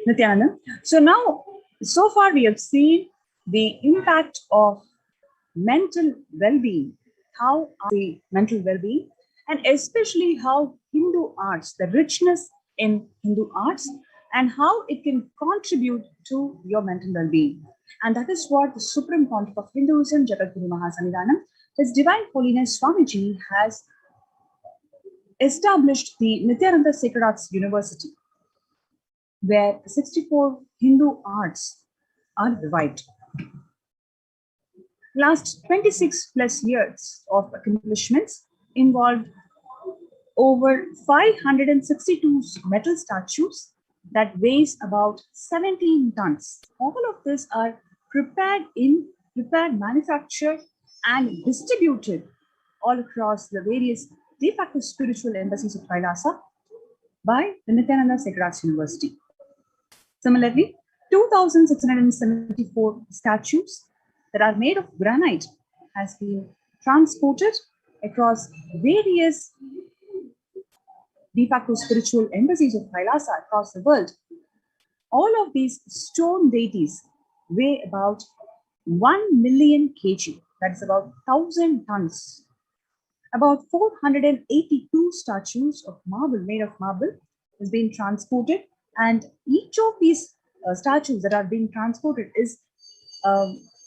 Nithyananda. So now, so far we have seen the impact of mental well-being, how the mental well-being, and especially how Hindu arts, the richness in Hindu arts, and how it can contribute to your mental well-being. And that is what the Supreme Pontiff of Hinduism, Jagadguru Mahasannidhanam, His Divine Holiness Swamiji, has established the Nithyananda Sacred Arts University, where 64 Hindu arts are revived. Last 26 plus years of accomplishments involved over 562 metal statues that weighs about 17 tons. All of this are prepared, manufactured, and distributed all across the various de facto spiritual embassies of Kailasa by the Nithyananda Sacred Arts University. Similarly, 2,674 statues that are made of granite has been transported across various de facto spiritual embassies of Kailasa across the world. All of these stone deities weigh about 1 million kg, that is about 1,000 tons. About 482 statues of marble, made of marble, has been transported, and each of these statues that are being transported is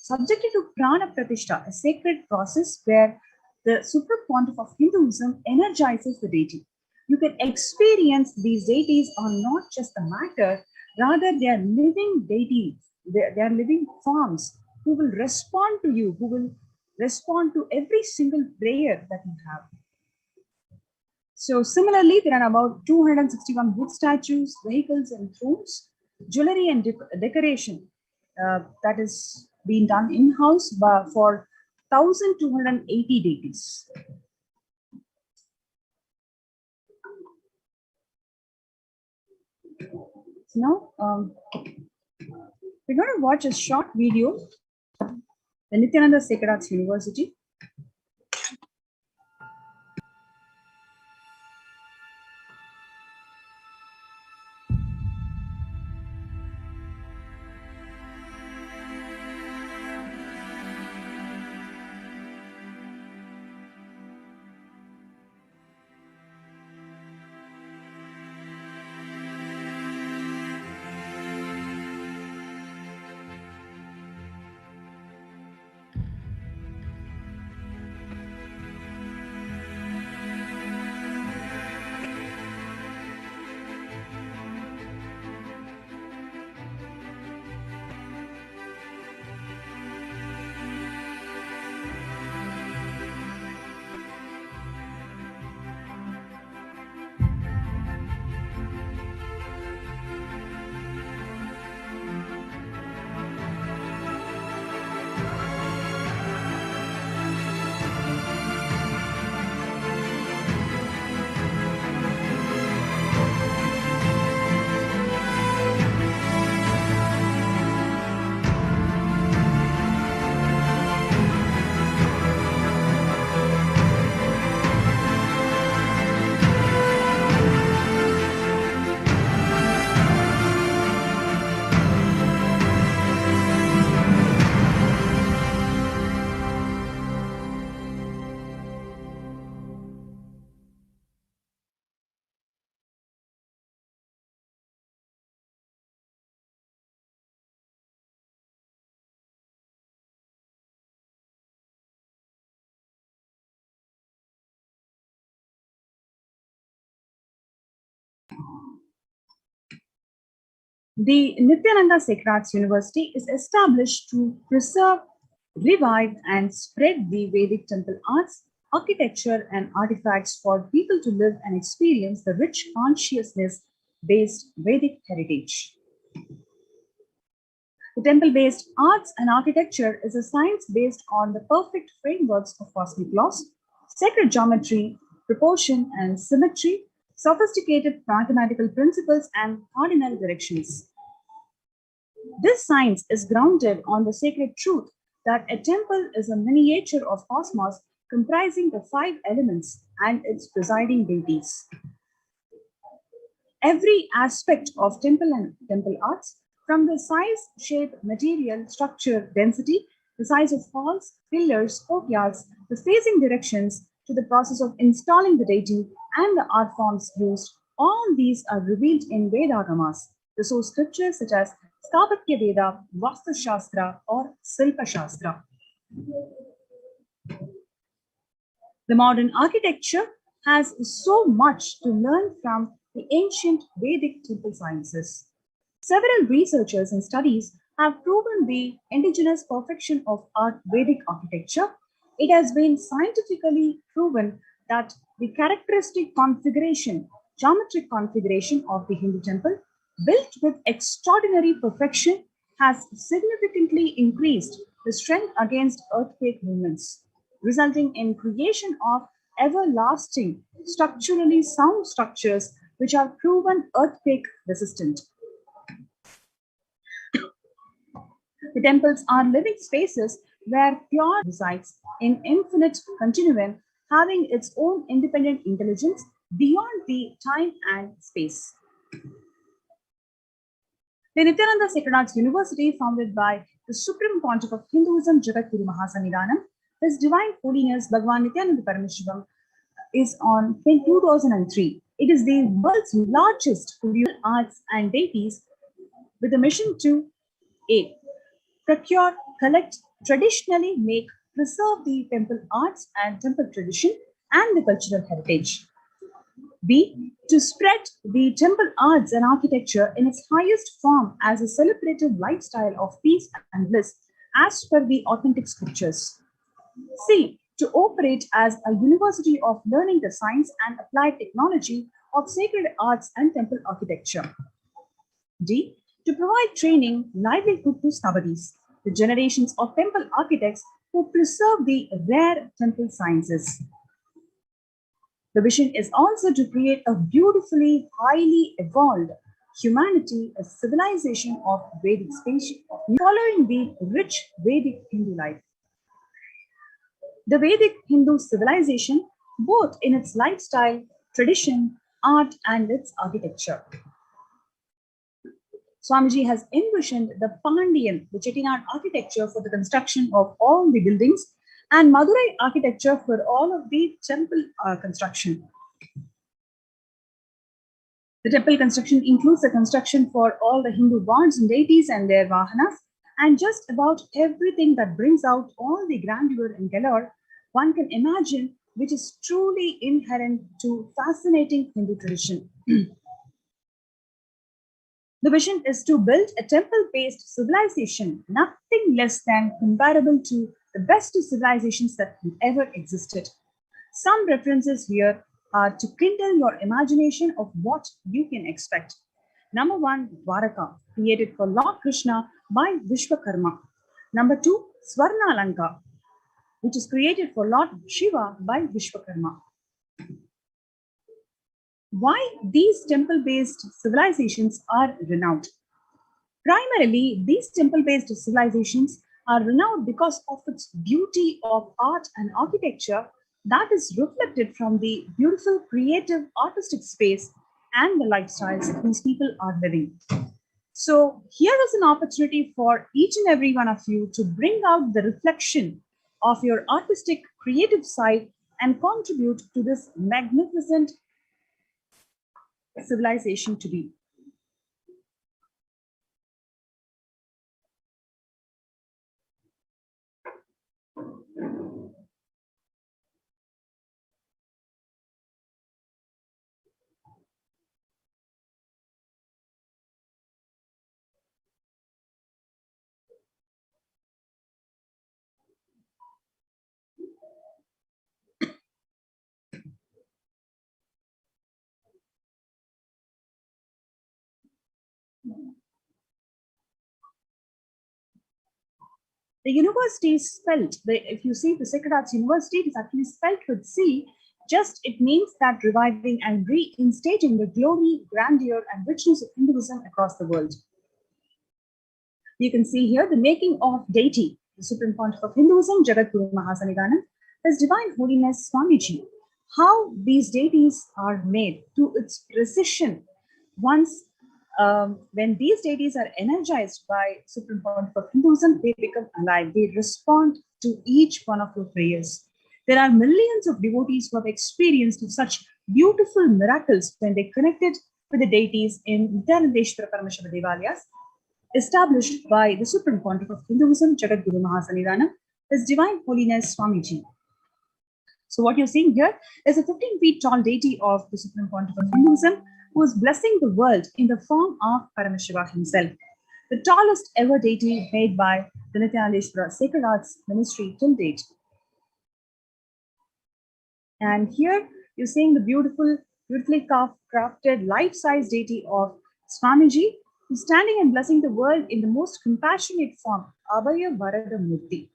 subjected to Prana Pratishta, a sacred process where the Supreme Pontiff of Hinduism energizes the deity. You can experience these deities are not just the matter, rather they are living deities, they are living forms who will respond to you, who will respond to every single prayer that you have. So similarly, there are about 261 wood statues, vehicles and thrones, jewelry and decoration that is being done in-house for 1,280 deities. So now we're going to watch a short video, the Nithyananda Sacred Arts University. The Nithyananda Sacred Arts University is established to preserve, revive, and spread the Vedic temple arts, architecture, and artifacts for people to live and experience the rich consciousness-based Vedic heritage. The temple-based arts and architecture is a science based on the perfect frameworks of cosmic laws, sacred geometry, proportion and symmetry, sophisticated mathematical principles, and cardinal directions. This science is grounded on the sacred truth that a temple is a miniature of cosmos comprising the 5 elements and its presiding deities. every aspect of temple and temple arts, from the size, shape, material, structure, density, the size of halls, pillars, courtyards, the facing directions, to the process of installing the deity and the art forms used. All these are revealed in Vedagamas, the source scriptures such as Stapatya Veda, Vastu Shastra, or Silpa Shastra. The modern architecture has so much to learn from the ancient Vedic temple sciences. Several researchers and studies have proven the indigenous perfection of our Vedic architecture. It has been scientifically proven that the characteristic configuration, geometric configuration of the Hindu temple, built with extraordinary perfection, has significantly increased the strength against earthquake movements, resulting in creation of everlasting, structurally sound structures which are proven earthquake resistant. The temples are living spaces where pure resides in infinite continuum, having its own independent intelligence beyond the time and space. The Nithyananda Sacred Arts University, founded by the Supreme Pontiff of Hinduism, Jagatguru Mahasannidhanam, His Divine Holiness Bhagwan Nithyananda Paramashivam, is on 2003. It is the world's largest cultural arts and deities with a mission to A. Procure, collect, traditionally make, preserve the temple arts and temple tradition and the cultural heritage. B. To spread the temple arts and architecture in its highest form as a celebrative lifestyle of peace and bliss as per the authentic scriptures. C. To operate as a university of learning the science and applied technology of sacred arts and temple architecture. D. To provide training, livelihood to Stavadis, the generations of temple architects who preserve the rare temple sciences. The vision is also to create a beautifully, highly evolved humanity, a civilization of Vedic species, following the rich Vedic Hindu life. The Vedic Hindu civilization, both in its lifestyle, tradition, art, and its architecture. Swamiji has envisioned the Pandyan, the Chettinad architecture for the construction of all the buildings, and Madurai architecture for all of the temple construction. The temple construction includes the construction for all the Hindu gods and deities and their vahanas, and just about everything that brings out all the grandeur and galore one can imagine, which is truly inherent to fascinating Hindu tradition. The vision is to build a temple-based civilization, nothing less than comparable to the best civilizations that have ever existed. Some references here are to kindle your imagination of what you can expect. Number 1, Dwaraka, created for Lord Krishna by Vishwakarma. Number 2, Swarna Lanka, which is created for Lord Shiva by Vishwakarma. Why these temple-based civilizations are renowned? Primarily, these temple-based civilizations are renowned because of its beauty of art and architecture that is reflected from the beautiful, creative, artistic space and the lifestyles these people are living. So here is an opportunity for each and every one of you to bring out the reflection of your artistic, creative side and contribute to this magnificent civilization to be. The university is spelled, if you see the Sacred Arts University, it is actually spelled with C. Just it means that reviving and reinstating the glory, grandeur, and richness of Hinduism across the world. You can see here the making of deity, the Supreme Pontiff of Hinduism, Jagatguru Mahasannidhanam, His Divine Holiness Swamiji. How these deities are made to its precision, Once, when these deities are energized by Supreme Pontiff of Hinduism, they become alive. They respond to each one of your prayers. There are millions of devotees who have experienced such beautiful miracles when they connected with the deities in Nithyananda Paramashivam Devalayas, established by the Supreme Pontiff of Hinduism, Jagadguru Mahasannidhanam, His Divine Holiness Swamiji. So what you're seeing here is a 15 feet tall deity of the Supreme Pontiff of Hinduism who is blessing the world in the form of Paramashiva himself, the tallest ever deity made by the Nithyananda Sacred Arts Ministry till date. And here you're seeing the beautifully crafted life-size deity of Swamiji, who's standing and blessing the world in the most compassionate form, Abhaya Varada Murti.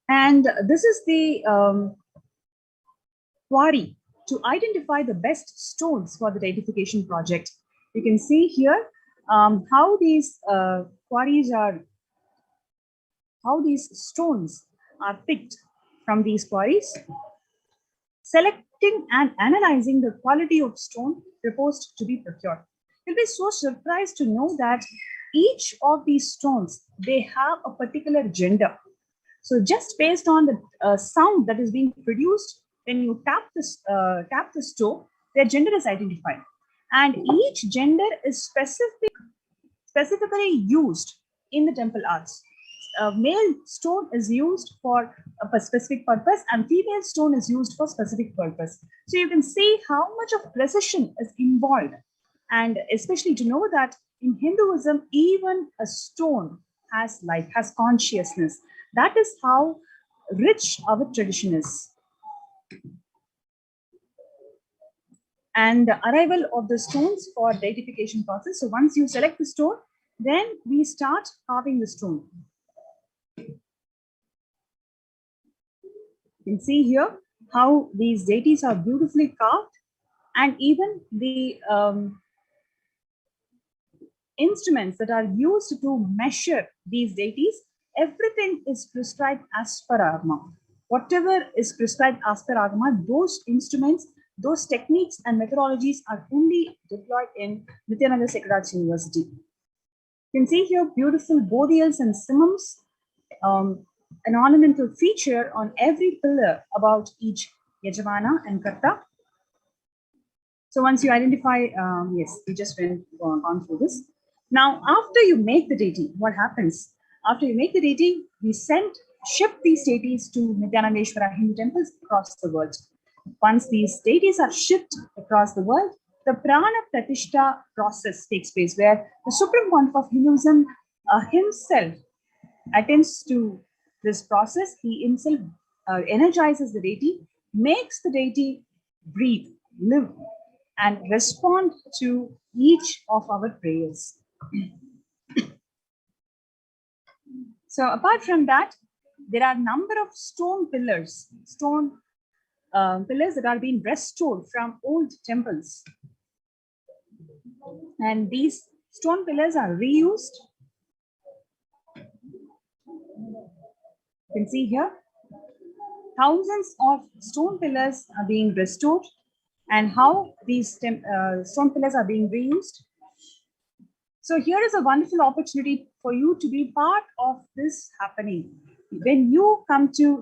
And this is the quarry to identify the best stones for the deification project. You can see here how these stones are picked from these quarries, selecting and analyzing the quality of stone proposed to be procured. You'll be so surprised to know that each of these stones, they have a particular gender. So just based on the sound that is being produced when you tap the stone, their gender is identified, and each gender is specifically used in the temple arts. Male stone is used for a specific purpose, and female stone is used for specific purpose. So you can see how much of precision is involved, and especially to know that in Hinduism, even a stone has life, has consciousness. That is how rich our tradition is. And the arrival of the stones for deification process. So once you select the stone, then we start carving the stone. You can see here how these deities are beautifully carved, and even the instruments that are used to measure these deities, everything is prescribed as per Agama. Whatever is prescribed as per Agama, those instruments, those techniques and methodologies are only deployed in Nithyananda Sacred Arts University. You can see here beautiful bodials and simums, an ornamental feature on every pillar about each Yajamana and Karta. So once you identify, yes, we just went on through this. Now, after you make the deity, what happens? After you make the deity, we ship these deities to Nithyanandeshwara Hindu temples across the world. Once these deities are shipped across the world, the Prana Pratishta process takes place, where the Supreme Pontiff of Hinduism himself attends to this process. He himself energizes the deity, makes the deity breathe, live, and respond to each of our prayers. So apart from that, there are a number of stone pillars that are being restored from old temples. And these stone pillars are reused. You can see here, thousands of stone pillars are being restored, and how these stone pillars are being reused. So here is a wonderful opportunity for you to be part of this happening. When you come to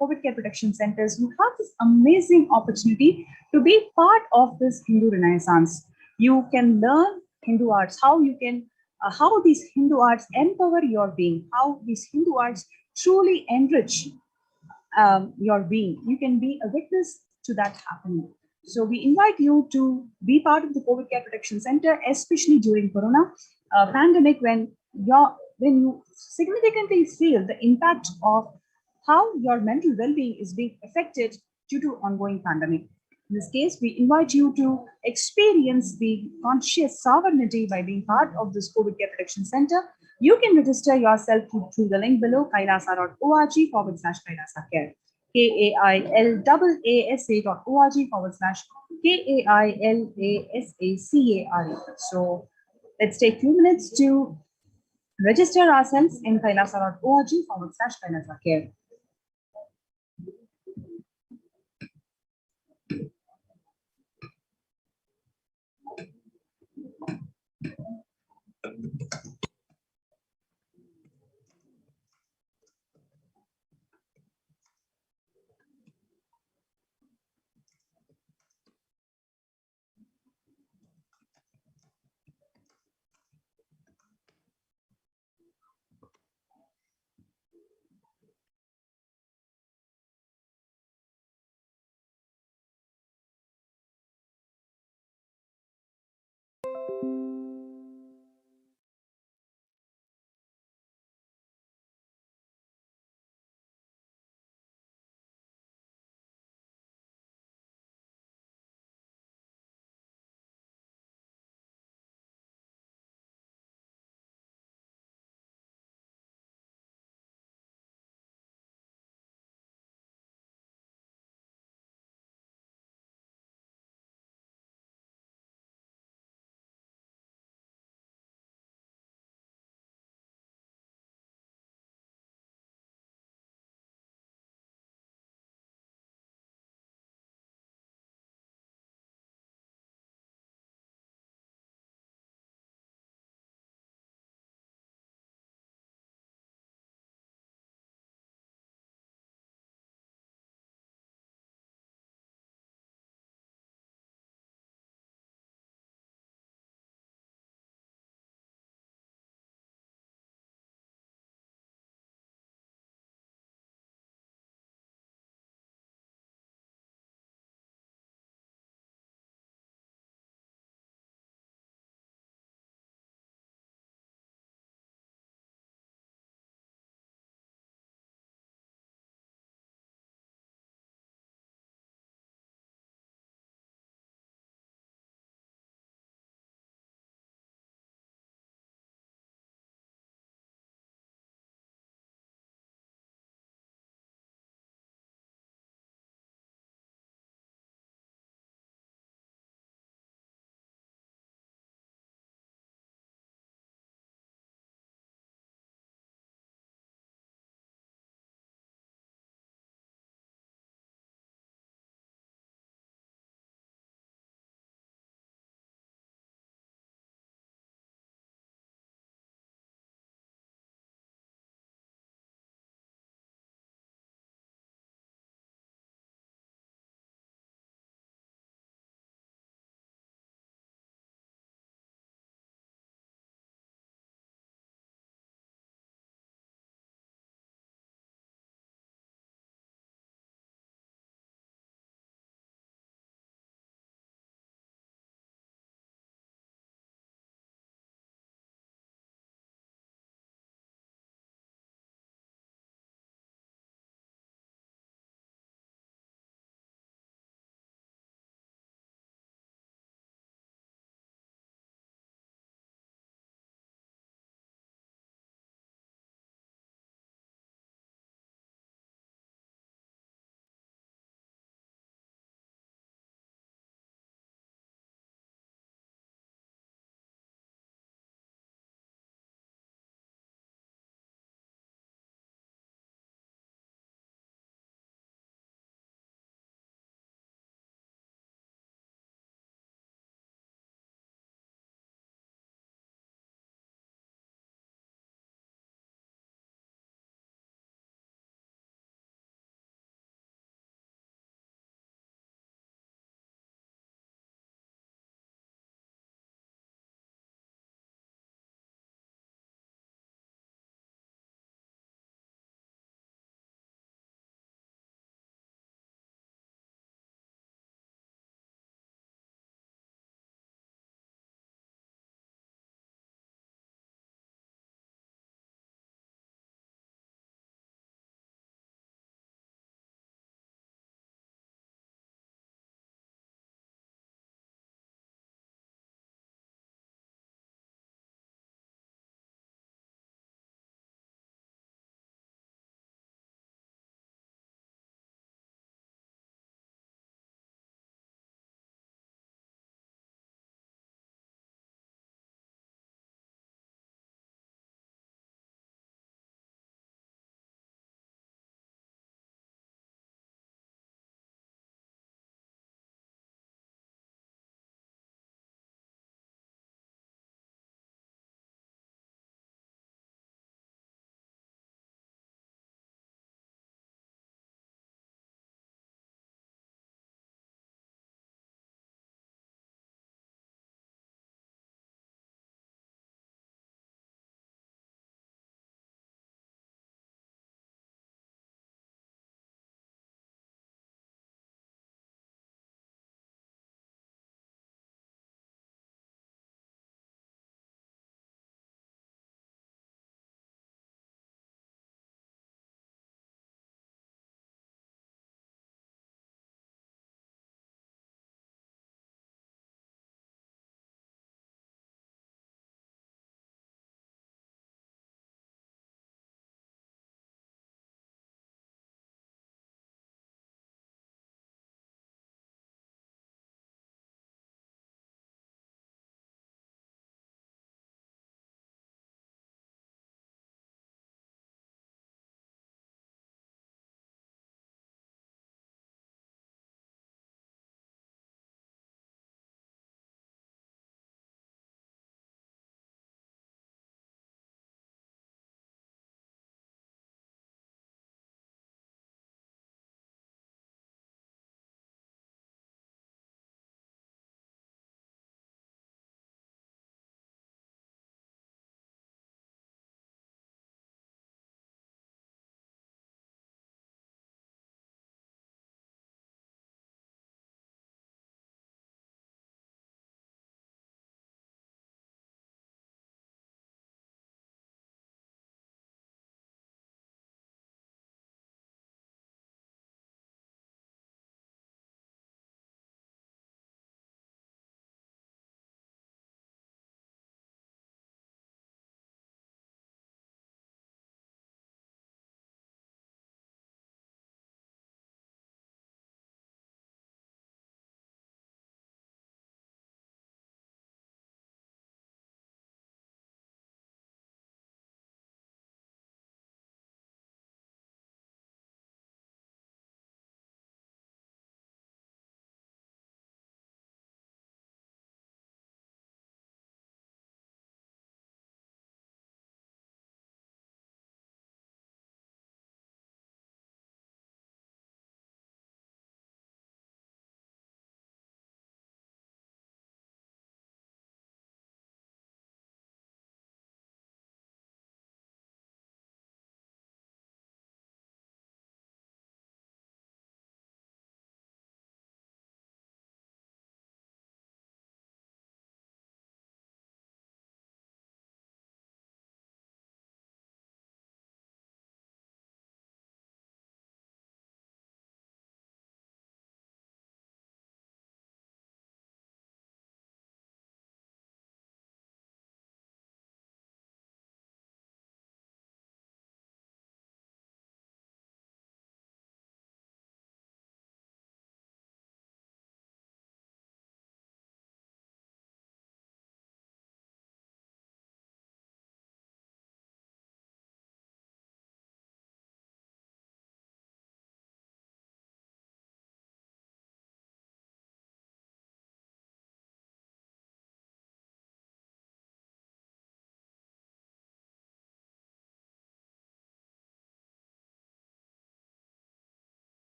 COVID care protection centers, you have this amazing opportunity to be part of this Hindu Renaissance. You can learn Hindu arts, how these Hindu arts empower your being, how these Hindu arts truly enrich your being. You can be a witness to that happening. So we invite you to be part of the COVID Care Protection Center, especially during Corona pandemic, when you significantly feel the impact of how your mental well-being is being affected due to ongoing pandemic. In this case, we invite you to experience the conscious sovereignty by being part of this COVID Care Protection Center. You can register yourself through the link below, kailasa.org/kailasacare. kailasa.org/KAILASACARE. So let's take a few minutes to register ourselves in kailasa.org/kailasacare.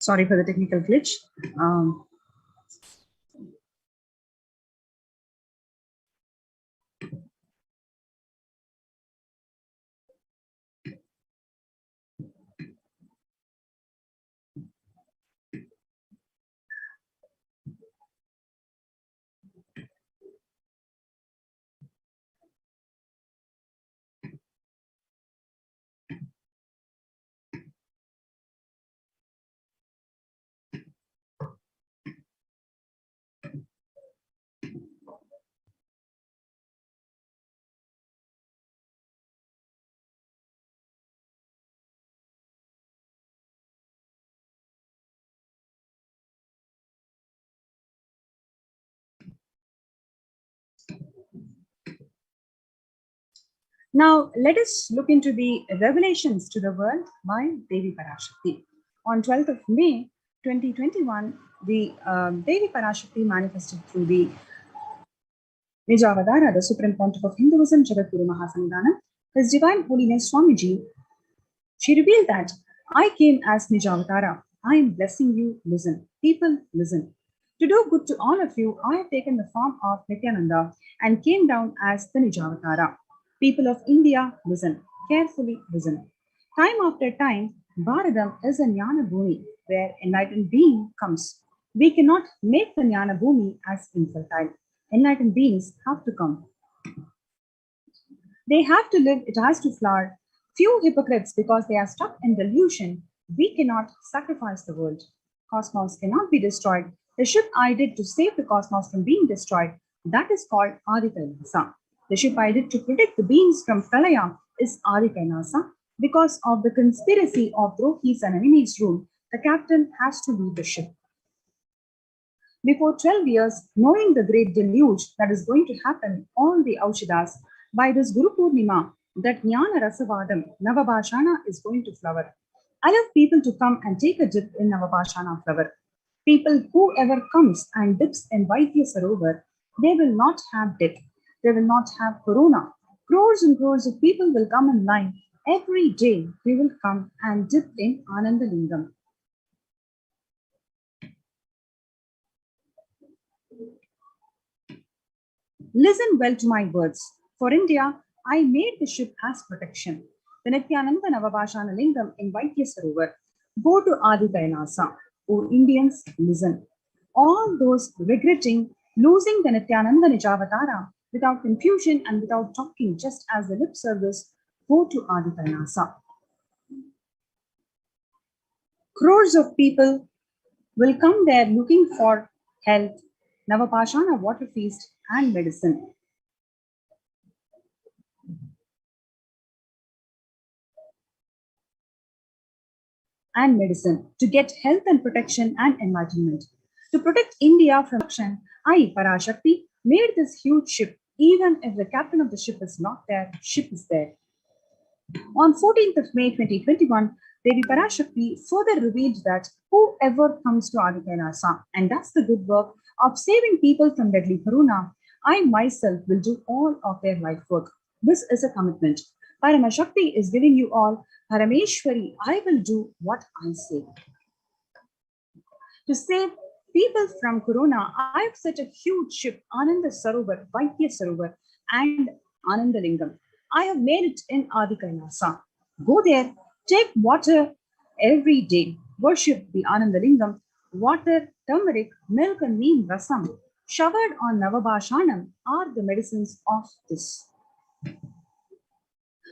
Sorry for the technical glitch. Now, let us look into the revelations to the world by Devi Parashakti. On 12th of May 2021, the Devi Parashakti manifested through the Nijavadara, the Supreme Pontiff of Hinduism, Jagadguru Mahasanidhanam, His Divine Holiness Swamiji. She revealed that I came as Nijavatara. I am blessing you. Listen. People, listen. To do good to all of you, I have taken the form of Nithyananda and came down as the Nijavatara. People of India, listen. Carefully listen. Time after time, Bharadam is a Jnana Bhumi where enlightened being comes. We cannot make the Jnana Bhumi as infertile. Enlightened beings have to come. They have to live, it has to flower. Few hypocrites, because they are stuck in delusion, we cannot sacrifice the world. Cosmos cannot be destroyed. The ship I did to save the cosmos from being destroyed, that is called Adikailasa. The ship I did to protect the beings from Pralaya is Adikailasa. Because of the conspiracy of Drohis and enemies' rule, the captain has to leave the ship. Before 12 years, knowing the great deluge that is going to happen, all the Aushidas, by this Guru Purnima, that Jnana Rasavadam, Navabhashana is going to flower. I love people to come and take a dip in Navabhashana flower. People, whoever comes and dips in Vaidya Sarovar, they will not have death. They will not have corona. Crores and crores of people will come in line. Every day, they will come and dip in Ananda Lingam. Listen well to my words. For India, I made the ship as protection. The Nithyananda Navabhashana Lingam in Vaidya Sarovar. Go to Adi Kailasa. O Indians, listen. All those regretting losing the Nithyananda Nijavatara without confusion and without talking, just as the lip service, go to Adi Kailasa. Crores of people will come there looking for health, Navapashana water feast, and medicine. And medicine to get health and protection and enlightenment. To protect India from destruction, I, Parashakti, made this huge ship. Even if the captain of the ship is not there, ship is there. On 14th of May 2021, Devi Parashakti further revealed that whoever comes to Adikailasa and does the good work of saving people from deadly corona, I myself will do all of their life work. This is a commitment. Paramasakti is giving you all. Parameshwari, I will do what I say. To save people from corona, I have set a huge ship, Ananda Sarovar, Vaidya Sarovar, and Ananda Lingam. I have made it in Adi Kailasa. Go there, take water every day, worship the Ananda Lingam, water, turmeric, milk, and neem rasam, showered on Navabhashanam are the medicines of this.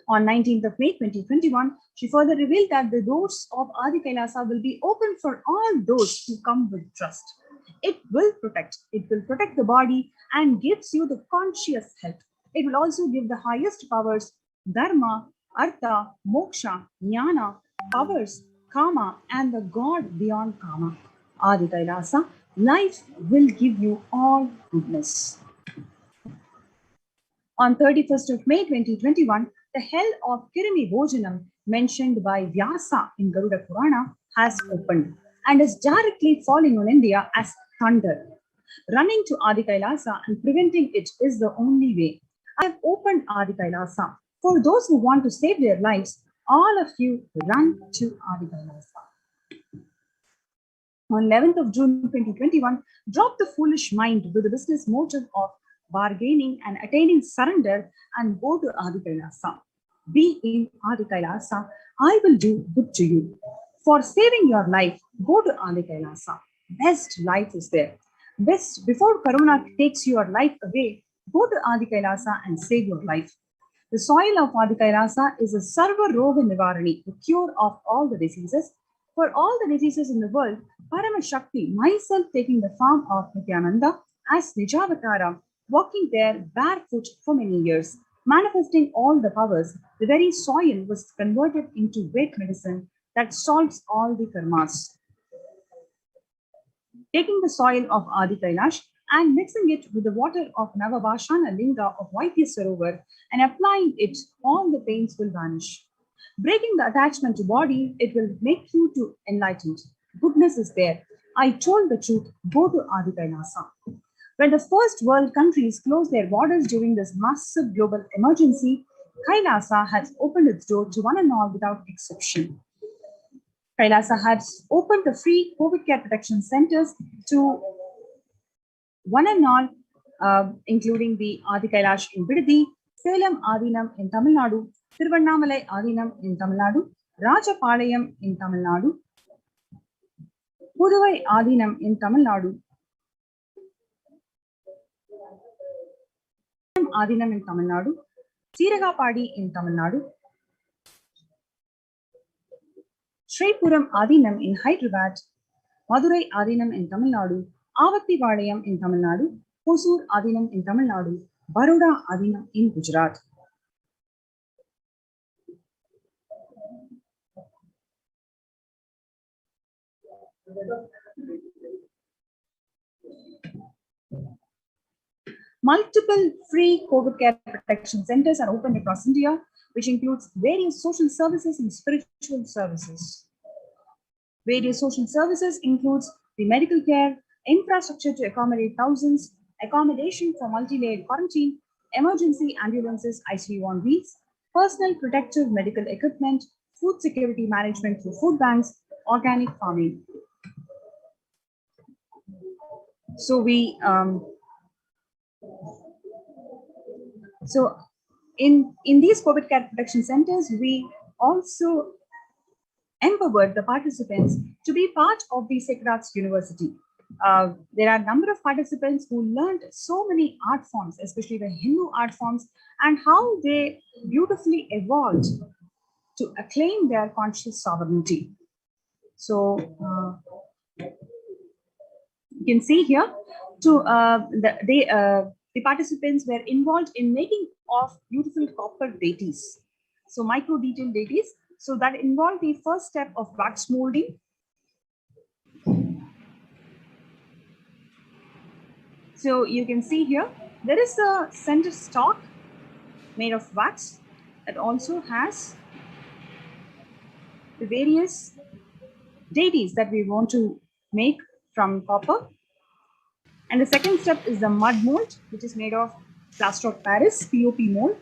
On 19th of May 2021, she further revealed that the doors of Adi Kailasa will be open for all those who come with trust. It will protect the body and gives you the conscious health. It will also give the highest powers, dharma, artha, moksha, jnana, powers, kama, and the God beyond kama. Adi Kailasa, life will give you all goodness. On 31st of May 2021, the hell of Kirimi Bhojanam, mentioned by Vyasa in Garuda Purana, has opened and is directly falling on India as thunder. Running to Adi Kailasa and preventing it is the only way. I have opened Adi Kailasa. For those who want to save their lives, all of you run to Adi Kailasa. on 11th of June 2021, drop the foolish mind with the business motive of bargaining and attaining surrender and go to Adi Kailasa. Be in Adi Kailasa. I will do good to you. For saving your life, go to Adi Kailasa. Best life is there. Best, before Corona takes your life away, go to Adi Kailasa and save your life. The soil of Adi Kailasa is a Sarva Roga Nivarani, the cure of all the diseases. For all the diseases in the world, Paramasakti, myself taking the form of Nithyananda as Nijavatara, walking there barefoot for many years, manifesting all the powers, the very soil was converted into wet medicine that solves all the karmas. Taking the soil of Adi Kailash and mixing it with the water of Navabhashana Linga of Vaidya Sarovar and applying it, all the pains will vanish. Breaking the attachment to body, it will make you to enlightened. Goodness is there. I told the truth. Go to Adi Kailasa. When the first world countries closed their borders during this massive global emergency, Kailasa has opened its door to one and all without exception. Kailasa has opened the free COVID care protection centers to one and all, including the Adi Kailash in Bidadi, Salem Adinam in Tamil Nadu, Tiruvannamalai Adinam in Tamil Nadu, Rajapalayam in Tamil Nadu, Puduvai Adinam in Tamil Nadu, Adinam in Tamil Nadu, Siragapadi in Tamil Nadu, Sripuram Adinam in Hyderabad, Madurai Adinam in Tamil Nadu, Avatti Valayam in Tamil Nadu, Hosur Adinam in Tamil Nadu, Baroda Adinam in Gujarat. Multiple free COVID care protection centers are open across India, which includes various social services and spiritual services. Various social services includes the medical care, infrastructure to accommodate thousands, accommodation for multi-layered quarantine, emergency ambulances, ICU on wheels, personal protective medical equipment, food security management through food banks, organic farming. So in these COVID care protection centers, we also empowered the participants to be part of the Sacred Arts University. There are a number of participants who learned so many art forms, especially the Hindu art forms, and how they beautifully evolved to acclaim their conscious sovereignty. So you can see here, the participants were involved in making of beautiful copper deities. So micro detail deities. So that involved the first step of wax molding. So you can see here, there is a center stalk made of wax that also has the various deities that we want to make from copper. And the second step is the mud mold, which is made of plaster of Paris, POP mold.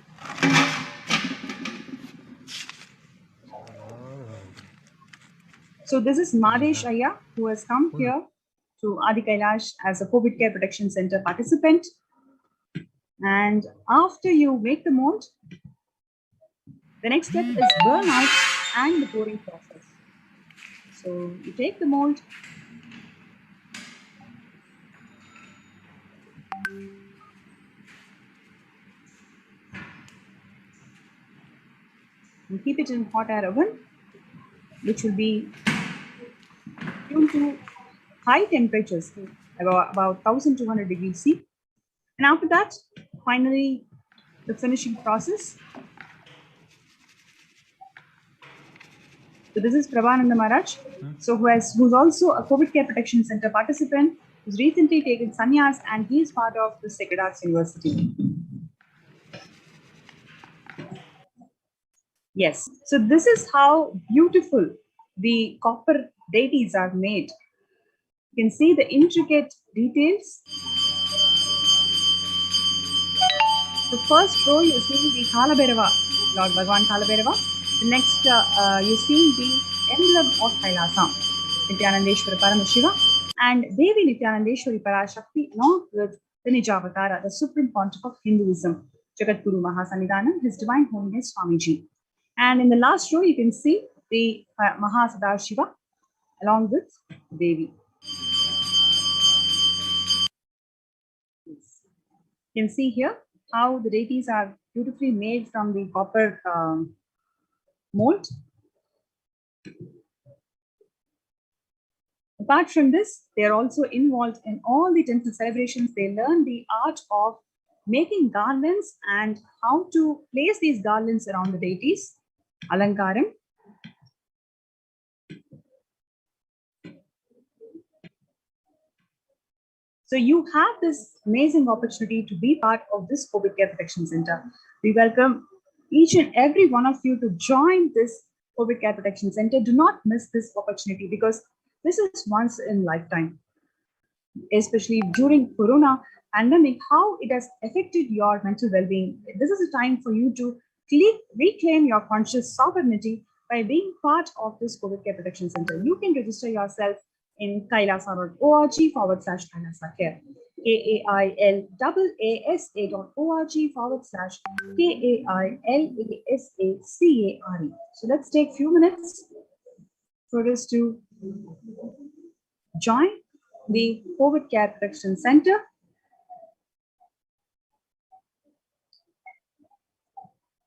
So this is Madesh Ayya, who has come here to Adi Kailash as a COVID care protection center participant. And after you make the mold, the next step is burn out and the pouring process. So you take the mold, and keep it in hot air oven, which will be tuned to high temperatures, about 1200 degrees C. And after that, finally, the finishing process. So this is Prabhananda Maharaj, so who's also a COVID care protection center participant, who's recently taken sannyas, and he is part of the Sacred Arts University. Yes, so this is how beautiful the copper deities are made. You can see the intricate details. The first row, you see the Kalabhairava, Lord Bhagavan Kalabhairava. The next, you see the emblem of Kailasa. Nithyanandeshwara Paramashivam and Devi Nithyanandeshwari Parashakti, along with the Nijavatara, the Supreme Pontiff of Hinduism, Jagadguru Mahasannidhanam, His Divine Holiness Swamiji. And in the last row, you can see the Mahasadashiva along with Devi. You can see here how the deities are beautifully made from the copper mold. Apart from this, they are also involved in all the temple celebrations. They learn the art of making garlands and how to place these garlands around the deities. Alankaram. So you have this amazing opportunity to be part of this COVID Care Protection Center. We welcome each and every one of you to join this COVID Care Protection Center. Do not miss this opportunity because this is once in lifetime, especially during Corona pandemic, how it has affected your mental well-being. This is a time for you to reclaim your conscious sovereignty by being part of this COVID Care Protection Center. You can register yourself in kailasa.org/Kailasa Care, KAILASA.org/KAILASACARE. So let's take a few minutes for us to join the COVID Care Protection Center.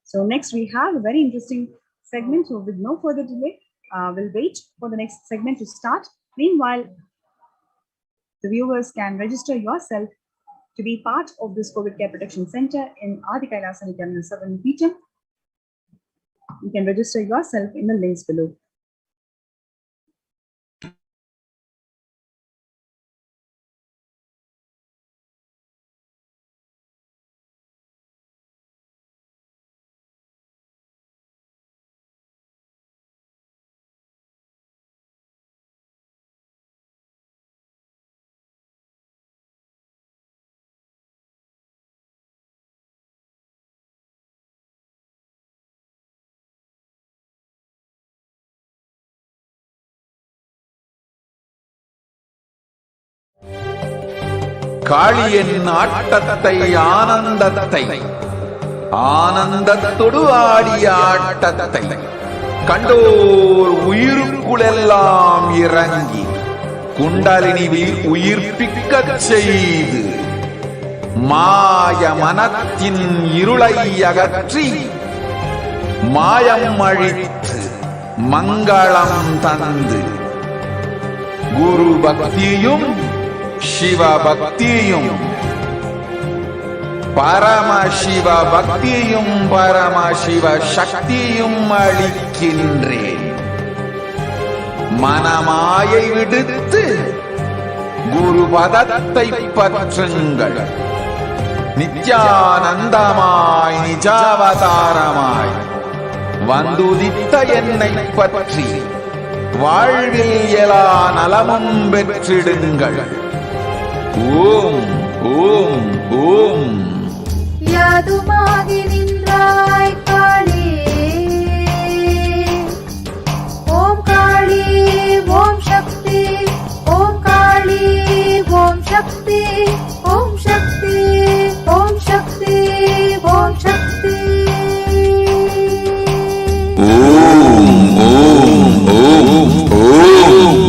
So next we have a very interesting segment. So with no further delay, we'll wait for the next segment to start. Meanwhile, the viewers can register yourself to be part of this COVID Care Protection Center in Adi Kailasa Nithyananda Paramashivam. You can register yourself in the links below. காளியின் ஆட்டத்தை ஆனந்தத்தை ஆனந்தத்தொடு ஆடிய ஆட்டத்தை கண்டோர் உயிருக்குளெல்லாம் இறங்கி குண்டலினிவில் உயிர்ப்பிக்கச் செய்து மாய மனத்தின் இருளை அகற்றி மாயம் அழித்து மங்களம் தந்து குரு பக்தியும் சிவ பக்தியும் பரமசிவ பக்தியும் பரமசிவ சக்தியும் அளிக்கின்றேன். மனமாயை விடுத்து குரு பதத்தை பற்றுங்கள். நித்யானந்தமாய் நிஜாவதாரமாய் வந்துதித்த என்னை பற்றி வாழ்வில் எல்லா நலமும் பெற்றிடுங்கள். ஓம் ஓம் ஓம். யாதுமாகி நின்றாய் காளி, ஓம் காளி ஓம் சக்தி, ஓம் காளி ஓம் சக்தி, ஓம் சக்தி ஓம் சக்தி ஓம் சக்தி. ஓம் ஓம் ஓம் ஓம்.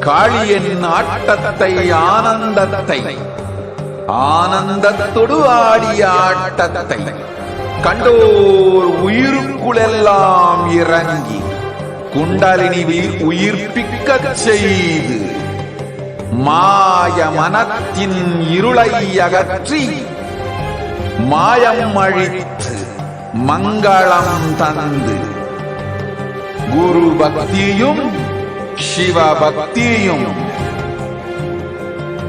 காளியின் ஆட்டத்தை ஆனந்தத்தை ஆனந்தத்தொடு ஆடிய ஆட்டத்தை கண்டோர் உயிருக்குளெல்லாம் இறங்கி குண்டலினிவில் உயிர்ப்பிக்கச் செய்து மாய மனத்தின் இருளை அகற்றி மாயம் அழித்து மங்களம் தந்து குரு பக்தியும் சிவ பக்தியும்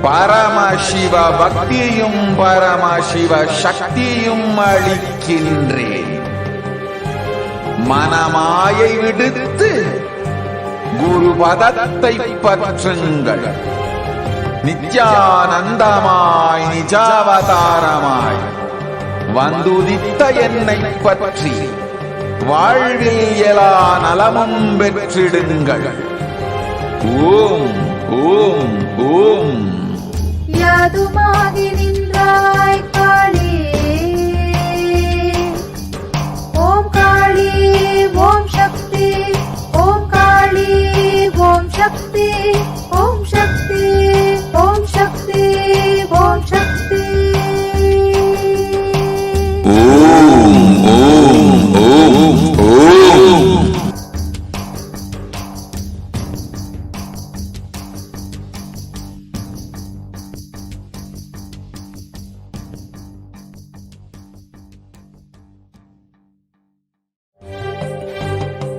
பரமசிவ பக்தியும் பரமசிவ சக்தியும் அளிக்கின்றேன். மனமாயை விடுத்து குரு பதத்தை பற்றுங்கள். நித்யானந்தமாய் நிஜாவதாரமாய் வந்துதித்த என்னை பற்றி வாழ்வில் எல்லா நலமும் பெற்றிடுங்கள். ஓம் ஓம் ஓம். யாதுமாகி நின்றாய் காளி, ஓம் காளி ஓம் சக்தி, ஓம் காளி ஓம் சக்தி, ஓம் சக்தி ஓம் சக்தி ஓம் சக்தி. ஓம் ஓம் ஓம் ஓம்.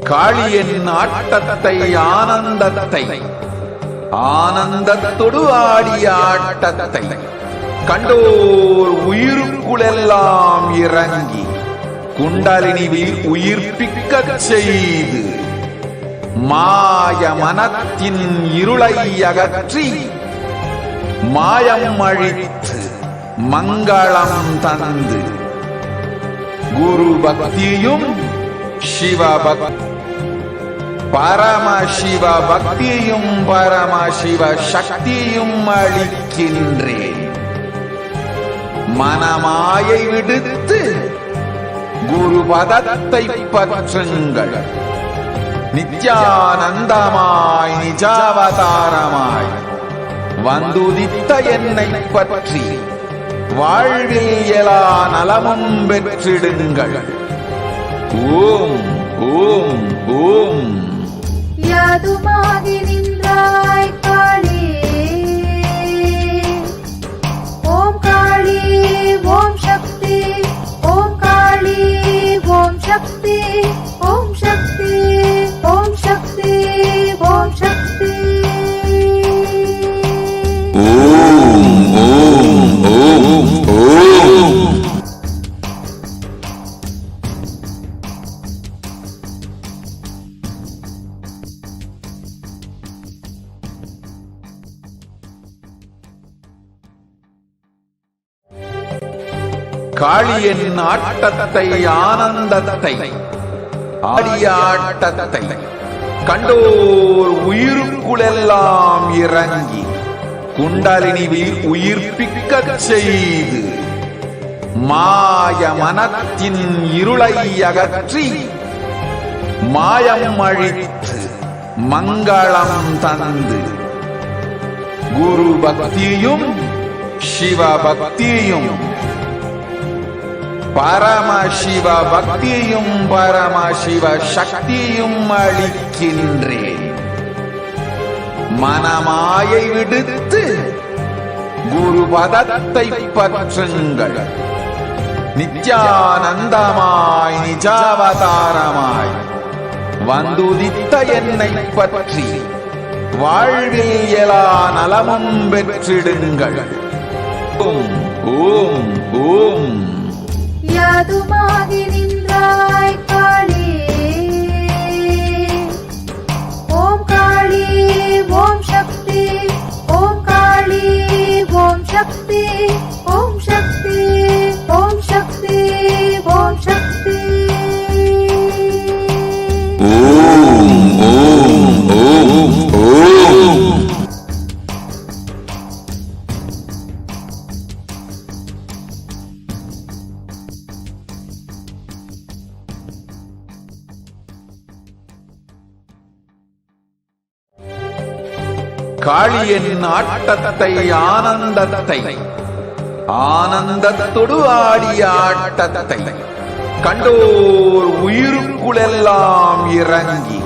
காளியின் ஆட்டத்தை ஆனந்தத்தை ஆனந்தத்தொடு ஆடிய ஆட்டத்தை கண்டோர் உயிருக்குளெல்லாம் இறங்கி குண்டலினிவில் உயிர்ப்பிக்கச் செய்து மாய மனத்தின் இருளை அகற்றி மாயம் அழித்து மங்களம் தந்து குரு பக்தியும் சிவபக்தி பரமசிவ பக்தியும் பரமசிவ சக்தியும் அளிக்கின்றேன். மனமாயை விடுத்து குரு பதத்தை பற்றுங்கள். நித்யானந்தமாய் நிஜாவதாரமாய் வந்துதித்த என்னை பற்றி வாழ்வில் எல்லா நலமும் பெற்றிடுங்கள். ஓம் ஓம் ஓம். யாதுமாகி நின்றாய் காளி, ஓம் காளி ஓம் சக்தி, ஓம் காளி ஓம் சக்தி, ஓம் சக்தி ஓம் சக்தி ஓம் சக்தி. ஓம் ஓம் ஓம் ஓம். காளியின் ஆட்டத்தை ஆனந்தத்தை ஆடிய ஆட்டத்தை கண்டோர் உயிருக்குளெல்லாம் இறங்கி குண்டலினிவில் உயிர்ப்பிக்கச் செய்து மாய மனத்தின் இருளை அகற்றி மாயம் அழித்து மங்களம் தந்து குரு பக்தியும் சிவபக்தியும் பரமசிவ பக்தியும் பரமசிவ சக்தியும் அளிக்கின்றேன். மனமாயை விடுத்து குரு பதத்தை பற்றுங்கள். நித்யானந்தமாய் நிஜாவதாரமாய் வந்துதித்த என்னை பற்றி வாழ்வில் எல்லா நலமும் பெற்றிடுங்கள். ஓம் ஓம் ஓம். யாதுமாகி நின்றாய் காளி, ஓம் காளி ஓம் சக்தி, ஓம் காளி ஓம் சக்தி, ஓம் சக்தி ஓம் சக்தி ஓம் சக்தி. ஓம் ஓம் ஓம் ஓம். காளியின் ஆட்டத்தை ஆனந்தத்தை ஆனந்தத்தொடு ஆடிய ஆட்டத்தை கண்டோர் உயிருக்குளெல்லாம் இறங்கி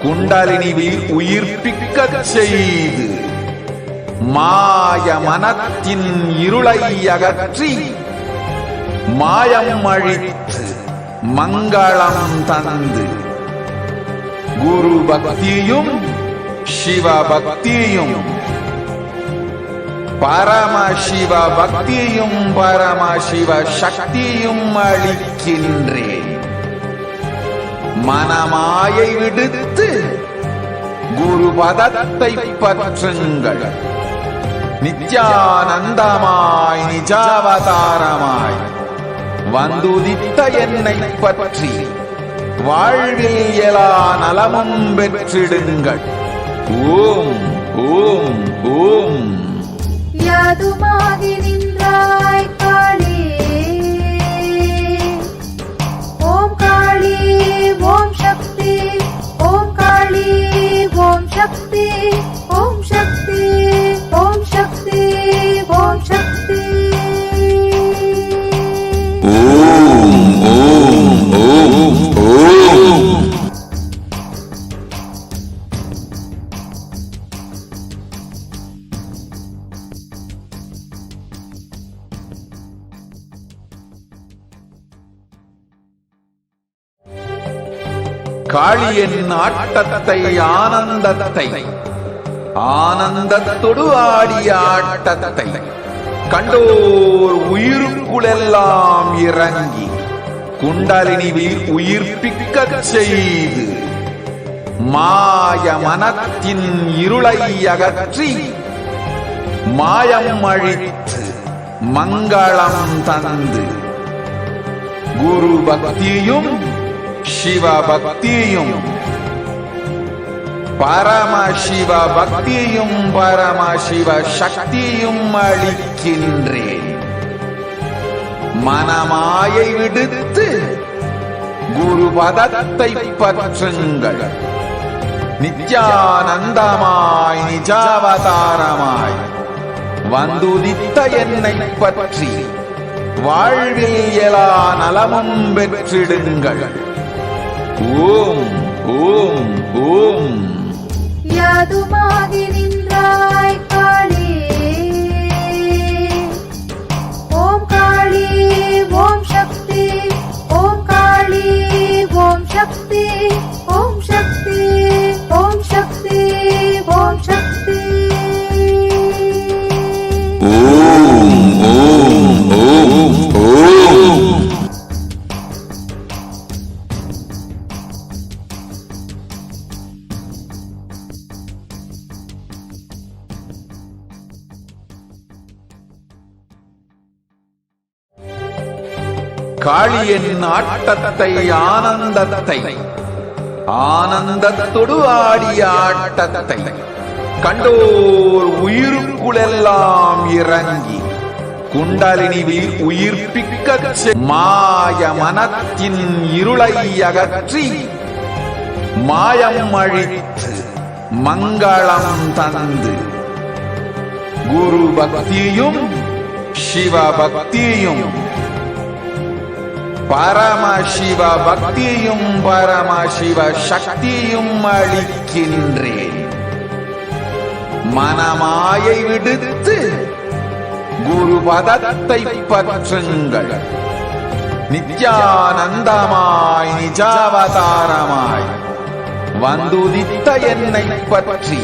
குண்டலினிவில் உயிர்ப்பிக்கச் செய்து மாய மனத்தின் இருளை அகற்றி மாயம் அழித்து மங்களம் தந்து குரு பக்தியும் சிவபக்தியும் பரமசிவ பக்தியும் பரமசிவ சக்தியும் அளிக்கின்றேன். மனமாயை விடுத்து குரு பதத்தை பற்றுங்கள். நித்யானந்தமாய் நிஜாவதாரமாய் வந்துதித்த என்னை பற்றி வாழ்வில் எல்லா நலமும் பெற்றிடுங்கள். ஓம் ஓம் ஓம். யாதுமாகி நின்றாய் காளி, ஓம் காளி ஓம் சக்தி, ஓம் காளி ஓம் சக்தி, ஓம் சக்தி ஓம் சக்தி ஓம் சக்தி. ஓம் ஓம் ஓம் ஓம். காளியின் ஆட்டத்தை ஆனந்தத்தை ஆனந்தத்தொடு ஆடிய ஆட்டத்தை கண்டோர் உயிருக்குளெல்லாம் இறங்கி குண்டலினி உயிர்ப்பிக்கச் செய்து மாய மனத்தின் இருளை அகற்றி மாயம் அழித்து மங்களம் தந்து குரு பக்தியும் சிவ பக்தியும் பரமசிவ பக்தியும் பரமசிவ சக்தியும் அளிக்கின்றேன். மனமாயை விடுத்து குரு பதத்தை பற்றுங்கள். நித்யானந்தமாய் நிஜாவதாரமாய் வந்துதித்த என்னை பற்றி வாழ்வில் எல்லா நலமும் பெற்றிடுங்கள். ஓம் ஓம் ஓம். யாதுமாகி நின்றாய் காளி, ஓம் காளி ஓம் சக்தி, ஓம் காளி ஓம் சக்தி, ஓம் சக்தி ஓம் சக்தி ஓம் சக்தி. ஓம் ஓம் ஓம் ஓம். காளியின் ஆட்டத்தை ஆனந்தத்தை ஆனந்தத்தொடு ஆடிய ஆட்டத்தை கண்டோர் உயிருக்குளெல்லாம் இறங்கி குண்டலினி உயிர்ப்பிக்கச் மாய மனத்தின் இருளை அகற்றி மாயம் அழித்து மங்களம் தந்து குரு பக்தியும் சிவ பக்தியும் பரமசிவ பக்தியும் பரமசிவ சக்தியும் அளிக்கின்றேன். மனமாயை விடுத்து குரு பதத்தை பற்றுங்கள். நித்யானந்தமாய் நிஜாவதாரமாய் வந்துதித்த என்னை பற்றி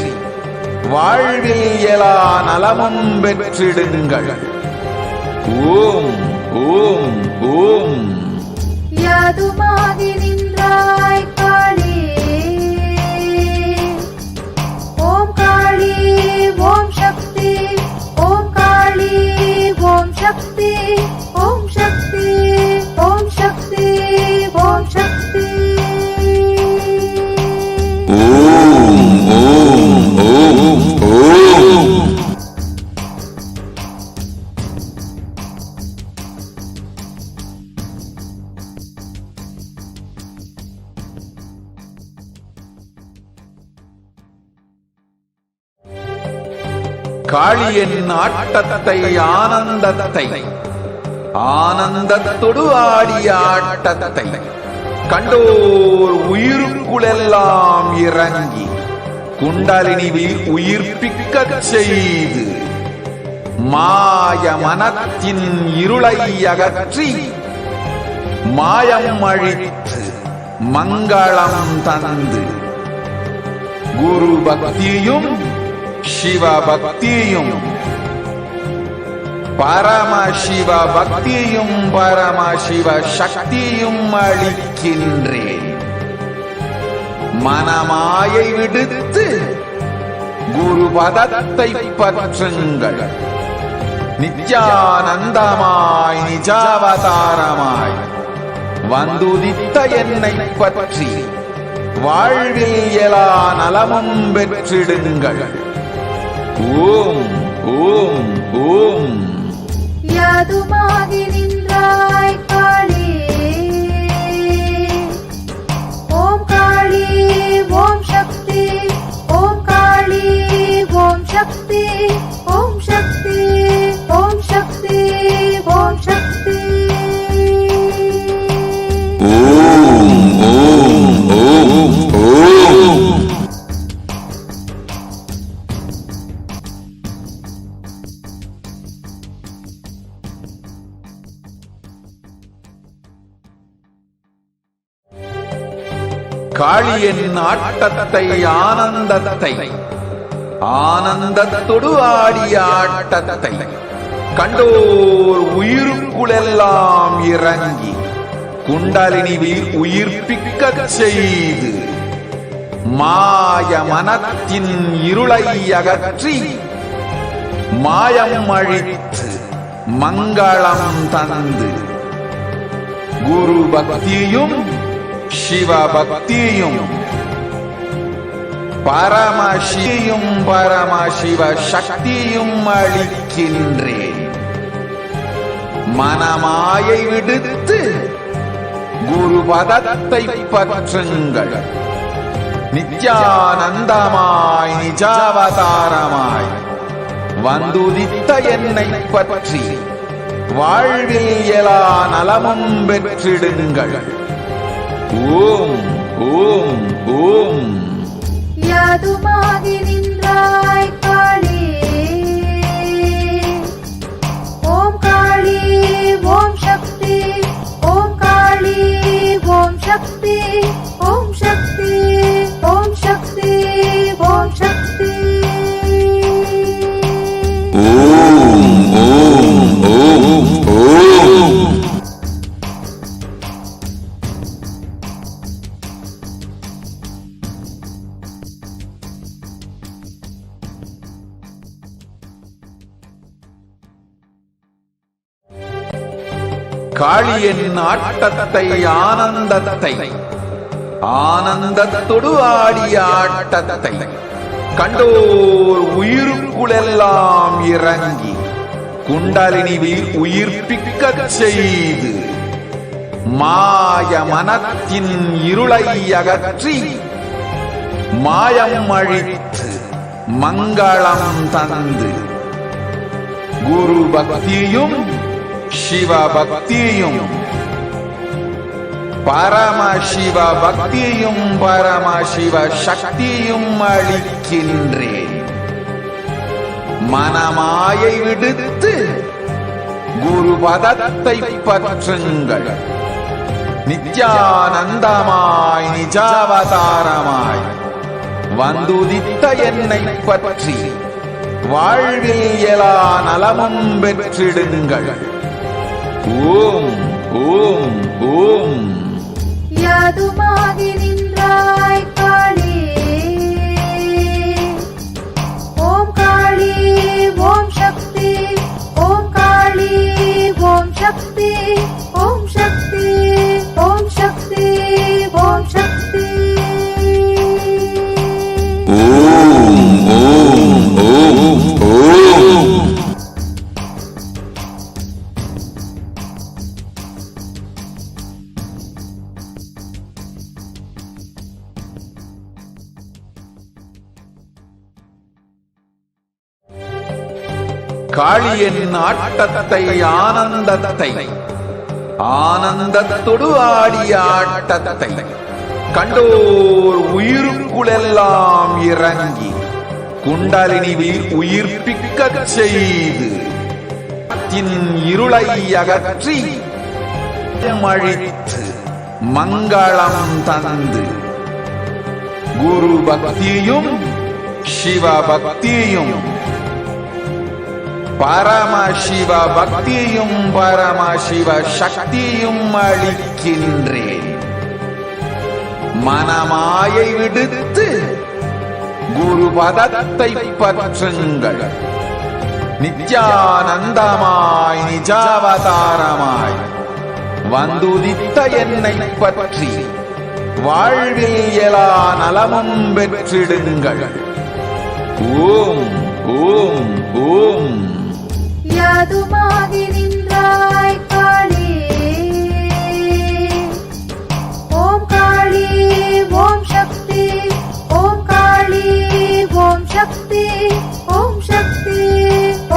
வாழ்வில் எல்லா நலமும் பெற்றிடுங்கள். ஓம் ஓம் ஓம். யாதுமாகி நின்றாய் காளி, ஓம் காளி ஓம் சக்தி, ஓம் காளி ஓம் சக்தி, ஓம் சக்தி ஓம் சக்தி ஓம் சக்தி. ஓம் ஓம் ஓம் ஓம். காளியின் ஆட்டத்தை ஆனந்தத்தை ஆனந்தத்தொடு ஆடிய ஆட்டத்தை கண்டோர் உயிருக்குளெல்லாம் இறங்கி குண்டலினி உயிர்ப்பிக்கச் செய்து மாய மனத்தின் இருளை அகற்றி மாயம் அழித்து மங்களம் தந்து குரு பக்தியும் சிவ பக்தியும் பரமசிவ பக்தியும் பரமசிவ சக்தியும் அளிக்கின்றேன். மனமாயை விடுத்து குருபதத்தை பற்றுங்கள். நித்யானந்தமாய் நிஜாவதாரமாய் வந்துதித்த என்னை பற்றி வாழ்வில் எல்லா நலமும் பெற்றிடுங்கள். ஓம் ஓம் ஓம். யாதுமாகி நின்றாய் காளி, ஓம் காளி ஓம் சக்தி, ஓம் காளி ஓம் சக்தி, ஓம் சக்தி ஓம் சக்தி ஓம் சக்தி. ஓம் ஓம் ஓம் ஓம். காளியின் ஆட்டத்தை ஆனந்தத்தை ஆனந்தத்தொடு ஆடிய ஆட்டத்தை கண்டோர் உயிருக்குளெல்லாம் இறங்கி குண்டலினி உயிர்ப்பிக்கச் செய்து மாய மனத்தின் இருளை அகற்றி மாயம் அழித்து மங்களம் தந்து குரு பக்தியும் சிவ பக்தியும் பரமசியும் பரமசிவ சக்தியும் அளிக்கின்றேன். மனமாயை விடுத்து குருபதத்தை பற்றுங்கள். நித்யானந்தமாய் நிஜாவதாரமாய் வந்துதித்த என்னை பற்றி வாழ்வில் எல்லா நலமும் பெற்றிடுங்கள். ஓம் ஓம் ஓம். யாதுமாகி நின்றாய் காளி, ஓம் காளி ஓம் சக்தி, ஓம் காளி ஓம் சக்தி, ஓம் சக்தி ஓம் சக்தி ஓம் சக்தி. ஓம் ஓம் ஓம் ஓம். காளியின் ஆட்டத்தை ஆனந்தத்தை ஆனந்தத்தொடு ஆடிய ஆட்டத்தை கண்டோர் உயிருக்குளெல்லாம் இறங்கி குண்டலினி உயிர்ப்பிக்கச் செய்து மாய மனத்தின் இருளை அகற்றி மாயம் அழித்து மங்களம் தந்து குரு பக்தியும் சிவ பக்தியும் பரமசிவ பக்தியும் பரமசிவ சக்தியும் அளிக்கின்றேன். மனமாயை விடுத்து குருபதத்தை பற்றுங்கள். நித்யானந்தமாய் நிஜாவதாரமாய் வந்துதித்த என்னை பற்றி வாழ்வில் எல்லா நலமும் பெற்றிடுங்கள். ஓம் ஓம் ஓம். யாதுமாகி நின்றாய் காளி, ஓம் காளி ஓம் சக்தி, ஓம் காளி ஓம் சக்தி, ஓம் சக்தி ஓம் சக்தி ஓம் சக்தி. ஓம் ஓம் ஓம் ஓம். காளியின் ஆட்டத்தை ஆனந்தத்தை ஆனந்தத்தொடு ஆடிய ஆட்டத்தை கண்டோர் உயிருக்குளெல்லாம் இறங்கி குண்டலினி உயிர்ப்பிக்கச் செய்து இருளை அகற்றி அழித்து மங்களம் தந்து குரு பக்தியும் சிவ பக்தியும் பரமசிவ பக்தியும் பரமசிவ சக்தியும் அளிக்கின்றேன். மனமாயை விடுத்து குரு பதத்தை பற்றுங்கள். நித்யானந்தமாய் நிஜாவதாரமாய் வந்துதித்த என்னை பற்றி வாழ்வில் எல்லா நலமும் பெற்றிடுங்கள். ஓம் ஓம் ஓம். யாதுமாகி நின்றாய் காளி, ஓம் காளி ஓம் சக்தி, ஓம் காளி ஓம் சக்தி, ஓம் சக்தி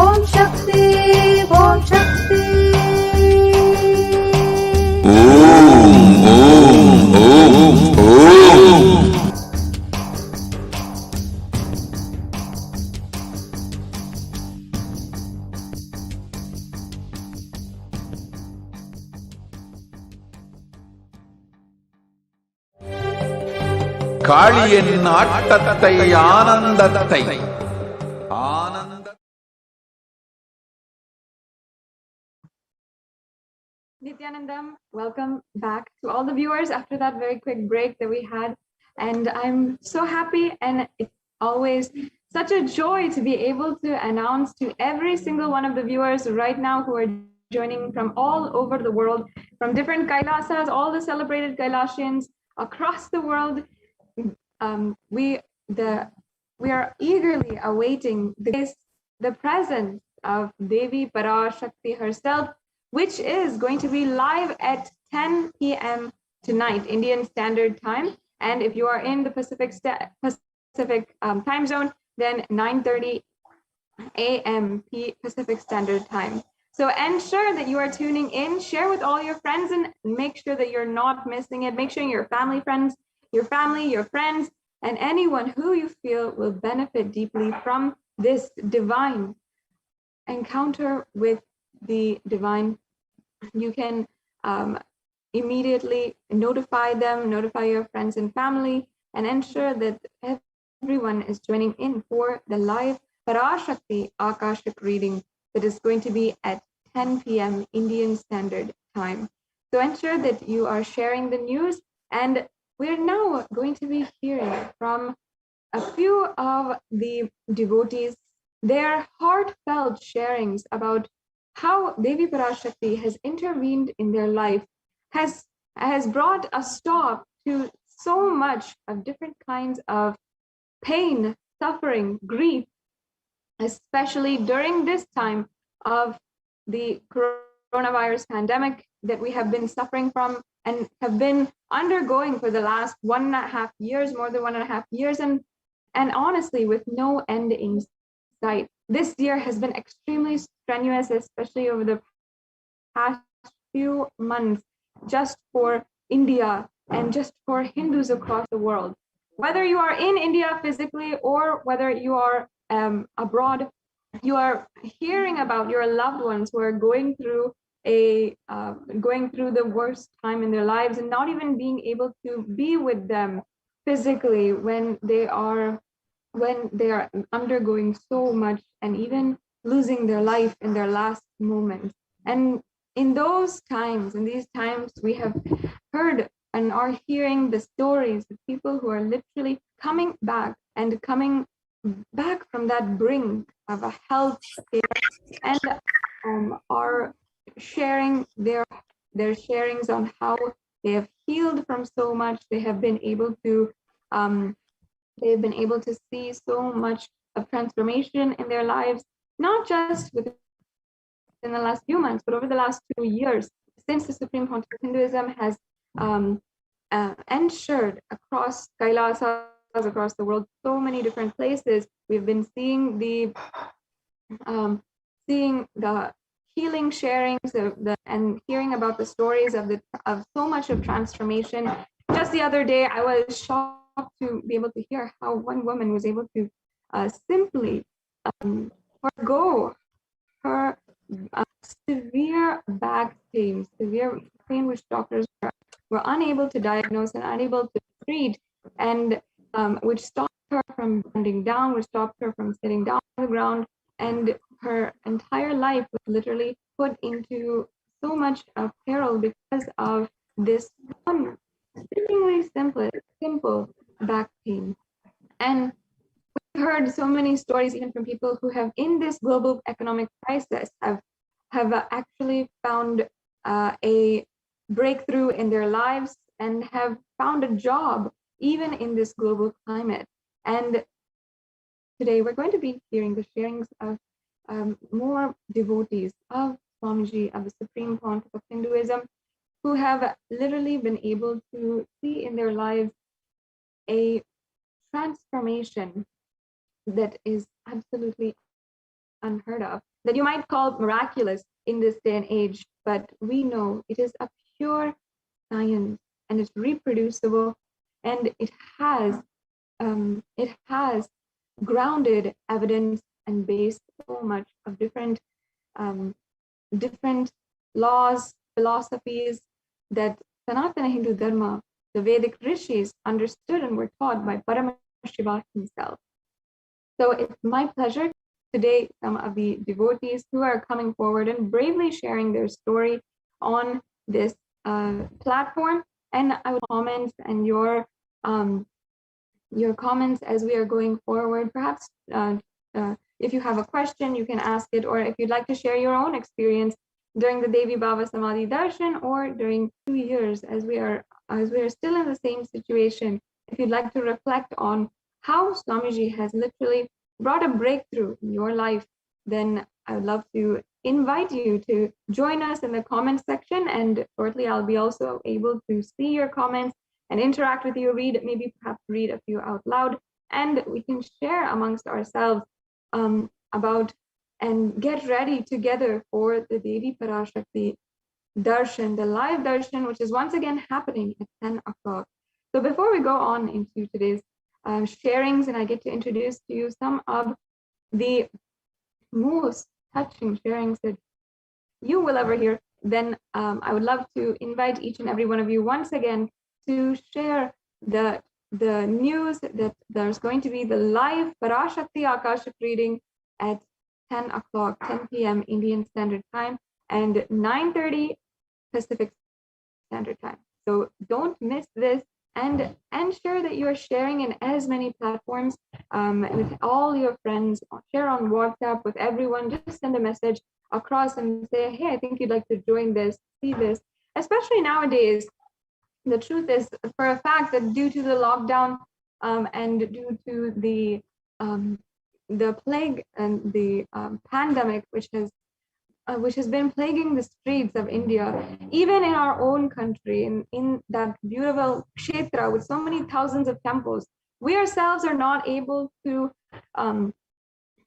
ஓம் சக்தி ஓம் சக்தி. ஓம் ஓம் ஓம் ஓம். காளியின் ஆட்டத்தை ஆனந்தத்தை ஆனந்த Nithyanandam, welcome back to all the viewers after that very quick break that we had. And I'm so happy, and it's always such a joy to be able to announce to every single one of the viewers right now who are joining from all over the world, from different Kailasas, all the celebrated Kailasians across the world. We are eagerly awaiting the presence of Devi Parashakti herself, which is going to be live at 10 p.m. tonight, Indian Standard Time. And if you are in the Pacific time zone, then 9:30 a.m. Pacific Standard Time. So ensure that you are tuning in, share with all your friends, and make sure that you're not missing it. Make sure your family, your friends, and anyone who you feel will benefit deeply from this divine encounter with the divine. You can immediately notify them, notify your friends and family, and ensure that everyone is joining in for the live Parashakti Akashic reading that is going to be at 10 p.m. Indian Standard Time. So ensure that you are sharing the news, and we're now going to be hearing from a few of the devotees, their heartfelt sharings about how Devi Parashakti has intervened in their life, has brought a stop to so much of different kinds of pain, suffering, grief, especially during this time of the coronavirus pandemic that we have been suffering from and have been undergoing for the last 1.5 years, more than 1.5 years, and honestly with no end in sight. This year has been extremely strenuous, especially over the past few months, just for India and just for Hindus across the world. Whether you are in India physically or whether you are abroad, you are hearing about your loved ones who are going through the worst time in their lives and not even being able to be with them physically when they are undergoing so much and even losing their life in their last moments. And in these times, we have heard and are hearing the stories of people who are literally coming back from that brink of a health care, and are sharing their sharings on how they have healed from so much. They have been able to see so much of transformation in their lives, not just within the last few months, but over the last 2 years, since the Supreme Council of Hinduism has ensured across Kailasas, across the world, so many different places. We've been seeing the healing sharings and hearing about the stories of so much of transformation. Just the other day, I was shocked to be able to hear how one woman was able to simply forgo her severe back pain, which doctors were unable to diagnose and unable to treat, and which stopped her from bending down, which stopped her from sitting down on the ground, and her entire life was literally put into so much of peril because of this one seemingly simple back pain. And we've heard so many stories, even from people who have, in this global economic crisis, have actually found a breakthrough in their lives and have found a job, even in this global climate. And today we're going to be hearing the sharings of more devotees of Swamiji, of the Supreme Pontiff of Hinduism, who have literally been able to see in their lives a transformation that is absolutely unheard of, that you might call miraculous in this day and age, but we know it is a pure science and it's reproducible, and it has grounded evidence and based so much of different laws, philosophies that Sanatana Hindu Dharma, the Vedic rishis, understood and were taught by Paramashivoham himself. So it's my pleasure today, some of the devotees who are coming forward and bravely sharing their story on this platform. And I would comment and your comments as we are going forward. Perhaps if you have a question, you can ask it, or if you'd like to share your own experience during the Devi Baba Samadhi Darshan, or during 2 years as we are still in the same situation, if you'd like to reflect on how Swamiji has literally brought a breakthrough in your life, then I would love to invite you to join us in the comment section, and shortly I'll be also able to see your comments and interact with you, perhaps read a few out loud, and we can share amongst ourselves about and get ready together for the Devi Parashakti Darshan, the live darshan, which is once again happening at 10 o'clock. So before we go on into today's sharings, and I get to introduce to you some of the most touching sharings that you will ever hear, then I would love to invite each and every one of you once again to share the news that there's going to be the live Parashakti Akashic reading at 10 o'clock, 10 p.m. Indian Standard Time, and 9:30 Pacific Standard Time. So don't miss this, and ensure that you are sharing in as many platforms with all your friends. Share on WhatsApp with everyone. Just send a message across and say, hey, I think you'd like to join this, see this. Especially nowadays, the truth is, for a fact, that due to the lockdown and due to the plague and the pandemic, which has been plaguing the streets of India, even in our own country, in that beautiful kshetra with so many thousands of temples, we ourselves are not able to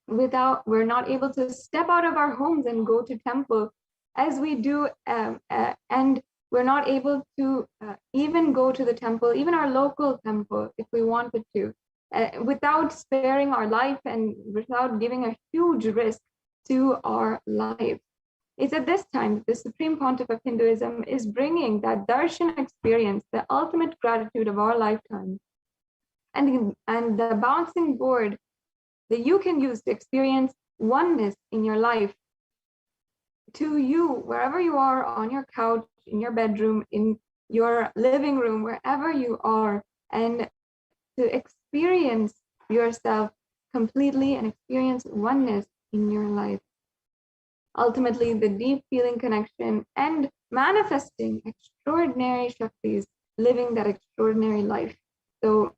we're not able to step out of our homes and go to temple as we do, and we're not able to even go to the temple, even our local temple, if we wanted to, without sparing our life and without giving a huge risk to our lives. It's at this time that the Supreme Pontiff of Hinduism is bringing that darshan experience, the ultimate gratitude of our lifetime, and the bouncing board that you can use to experience oneness in your life, to you, wherever you are, on your couch, in your bedroom, in your living room, wherever you are, and to experience yourself completely and experience oneness in your life. Ultimately, the deep feeling connection and manifesting extraordinary Shaktis, living that extraordinary life. So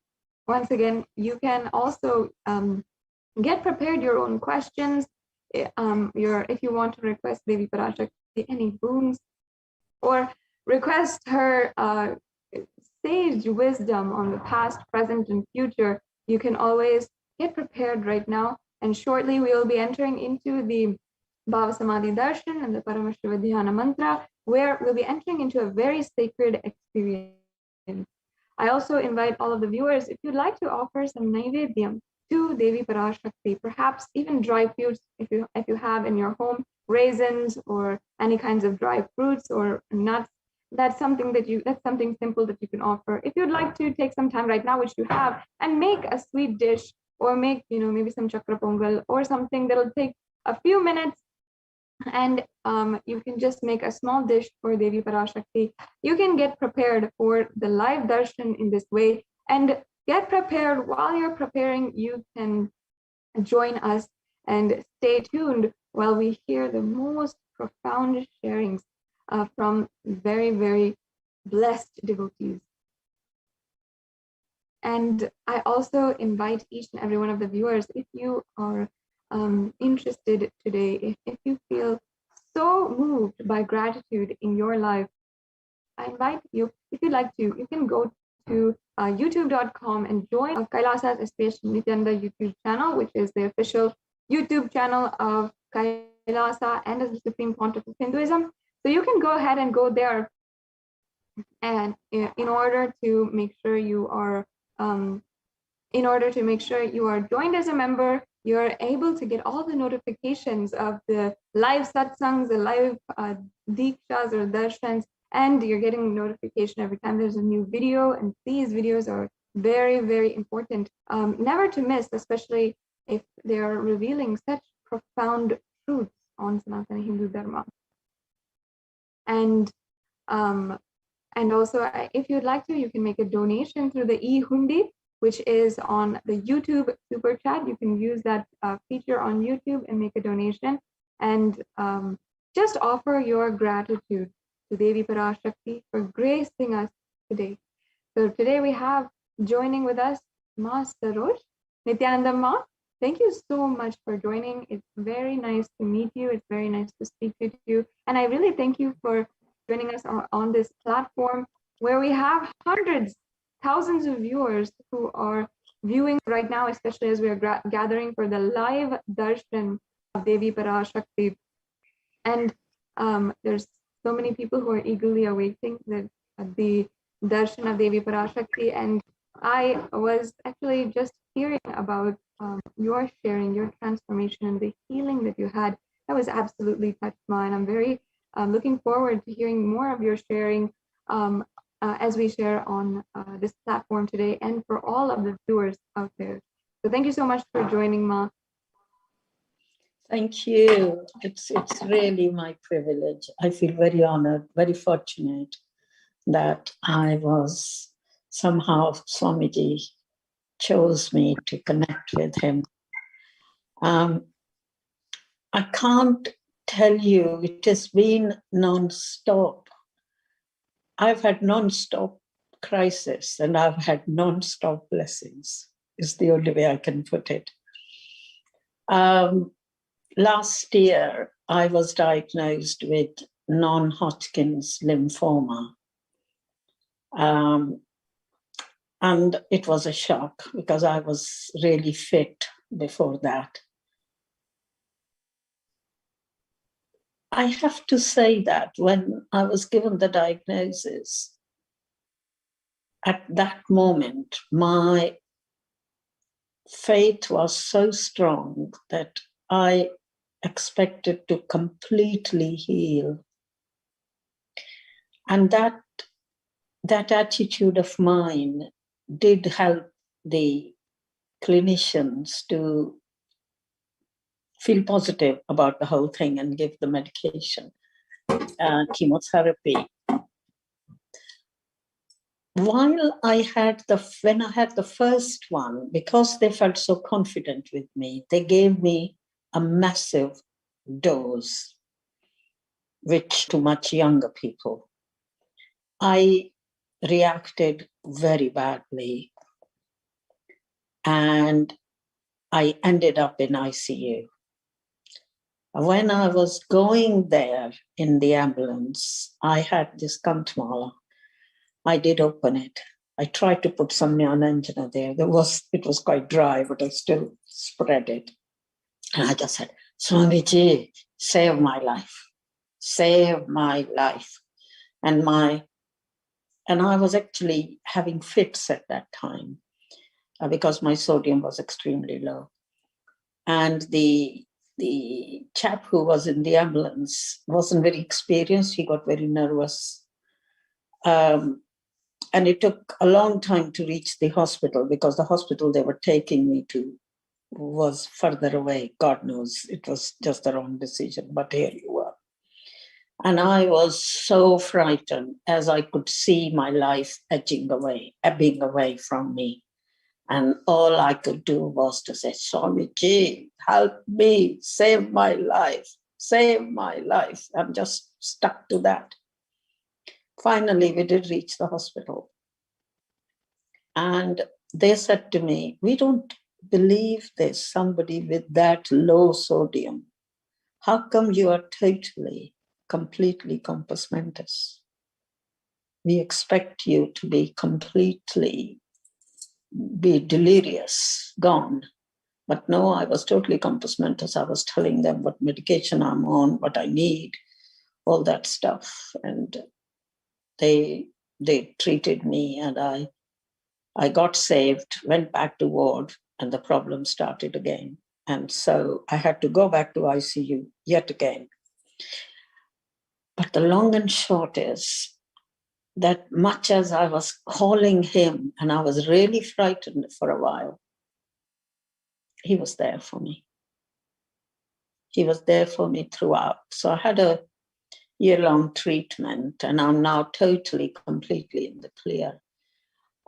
once again, you can also get prepared your own questions. If you want to request Devi Parashakti any boons, or request her sage wisdom on the past, present, and future, you can always get prepared right now. And shortly we will be entering into the Bhava Samadhi Darshan and the Paramashivoham mantra, where we'll be entering into a very sacred experience. I also invite all of the viewers, if you'd like to offer some Naivedyam to Devi Parashakti, perhaps even dry fruits, if you have in your home, raisins or any kinds of dry fruits or nuts, that's something simple that you can offer. If you'd like to take some time right now, which you have, and make a sweet dish, or make maybe some chakra pongal or something that'll take a few minutes, And you can just make a small dish for Devi Parashakti. You can get prepared for the live darshan in this way, and get prepared. While you're preparing, you can join us and stay tuned while we hear the most profound sharings from very, very blessed devotees. And I also invite each and every one of the viewers, if you are interested today, if you feel so moved by gratitude in your life, I invite you, if you'd like to, you can go to youtube.com and join Kailasa's HDH Nithyananda YouTube channel, which is the official YouTube channel of Kailasa and as the Supreme Pontiff of Hinduism. So you can go ahead and go there, and in order to make sure you are joined as a member, you're able to get all the notifications of the live satsangs, the live dikshas or darshans, and you're getting notification every time there's a new video. And these videos are very, very important, never to miss, especially if they are revealing such profound truths on Sanatana Hindu Dharma. And also, if you'd like to, you can make a donation through the e-hundi, which is on the YouTube super chat. You can use that feature on YouTube and make a donation, and just offer your gratitude to Devi Parashakti for gracing us today. So today we have joining with us Ma Saroj, Nithyananda Ma. Thank you so much for joining. It's very nice to meet you. It's very nice to speak to you. And I really thank you for joining us on this platform where we have hundreds, thousands of viewers who are viewing right now, especially as we are gathering for the live darshan of Devi Parashakti. And there's so many people who are eagerly awaiting the darshan of Devi Parashakti. And I was actually just hearing about your sharing, your transformation, and the healing that you had. That was absolutely touched mine. I'm very looking forward to hearing more of your sharing as we share on this platform today, and for all of the viewers out there. So thank you so much for joining, Ma. Thank you. It's really my privilege. I feel very honored, very fortunate that I was somehow, Swamiji chose me to connect with him. I can't tell you, it has been non-stop. I've had non-stop crisis and I've had non-stop blessings, is the only way I can put it. Last year, I was diagnosed with non-Hodgkin's lymphoma. And it was a shock because I was really fit before that. I have to say that when I was given the diagnosis, at that moment, my faith was so strong that I expected to completely heal. And that attitude of mine did help the clinicians to feel positive about the whole thing and give the medication, chemotherapy. When I had the first one, because they felt so confident with me, they gave me a massive dose, which to much younger people. I reacted very badly and I ended up in ICU. When I was going there in the ambulance, I had this kantmala. I did open it. I tried to put some Jnananjana there. It was quite dry, but I still spread it. And I just said, Swamiji, save my life. Save my life. And I was actually having fits at that time because my sodium was extremely low. And the chap who was in the ambulance wasn't very experienced. He got very nervous. And it took a long time to reach the hospital because the hospital they were taking me to was further away. God knows it was just the wrong decision, but here you were. And I was so frightened as I could see my life ebbing away from me. And all I could do was to say, Swamiji, help me, save my life, save my life. I'm just stuck to that. Finally, we did reach the hospital. And they said to me, we don't believe there's somebody with that low sodium. How come you are completely compos mentis? We expect you to be completely delirious, gone. But no, I was totally compos mentis. I was telling them what medication I'm on, what I need, all that stuff. And they treated me, and I got saved, went back to ward, and the problem started again. And so I had to go back to ICU yet again. But the long and short is that much as I was calling him, and I was really frightened for a while, he was there for me. He was there for me throughout. So I had a year-long treatment, and I'm now totally, completely in the clear.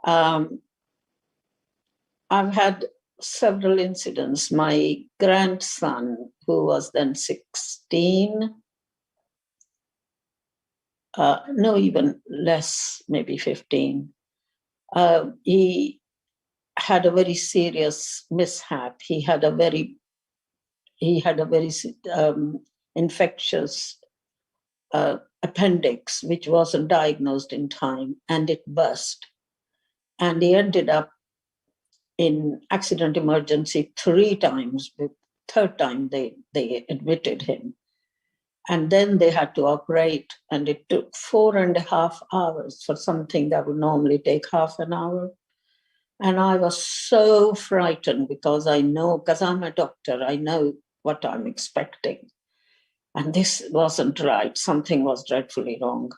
I've had several incidents. My grandson, who was then 16, no, even less, maybe 15, he had a very serious mishap. He had a very infectious appendix, which wasn't diagnosed in time, and it burst. And he ended up in accident emergency 3 times. The 3rd time they admitted him. And then they had to operate, and it took 4.5 hours for something that would normally take half an hour. And I was so frightened because I'm a doctor, I know what I'm expecting. And this wasn't right. Something was dreadfully wrong.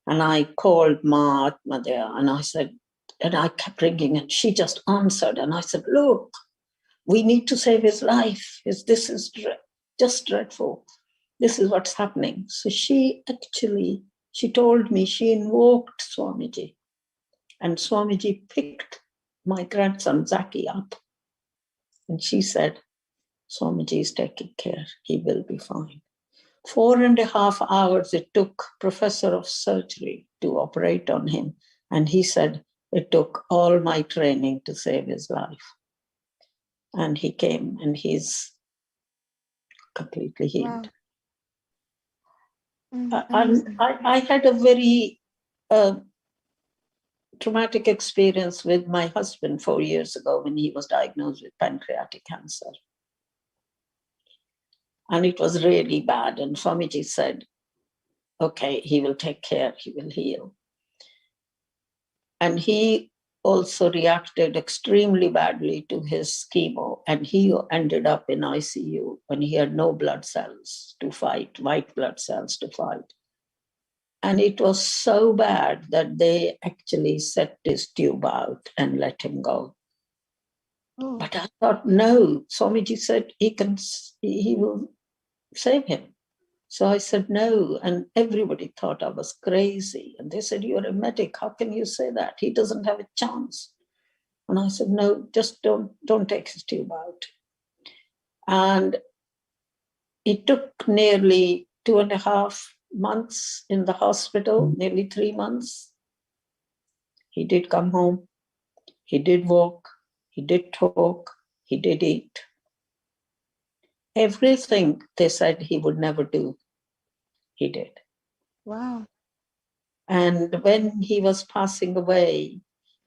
And I called Ma Atma there, and I said, and I kept ringing, and she just answered. And I said, look, we need to save his life. This is just dreadful. This is what's happening. So she told me, she invoked Swamiji. And Swamiji picked my grandson Zaki up. And she said, Swamiji is taking care. He will be fine. 4.5 hours it took Professor of Surgery to operate on him. And he said, it took all my training to save his life. And he came, and he's completely healed. Wow. I had a very traumatic experience with my husband 4 years ago when he was diagnosed with pancreatic cancer. And it was really bad. And Swamiji said, okay, he will take care, he will heal. And he also reacted extremely badly to his chemo. And he ended up in ICU when he had no blood cells to fight, white blood cells to fight. And it was so bad that they actually set his tube out and let him go. Oh. But I thought, no, Swamiji said he will save him. So I said, no. And everybody thought I was crazy. And they said, you're a medic. How can you say that? He doesn't have a chance. And I said, no, just don't take his tube out. And it took nearly 2.5 months in the hospital, nearly 3 months. He did come home. He did walk. He did talk. He did eat. Everything they said he would never do, he did. Wow. And when he was passing away,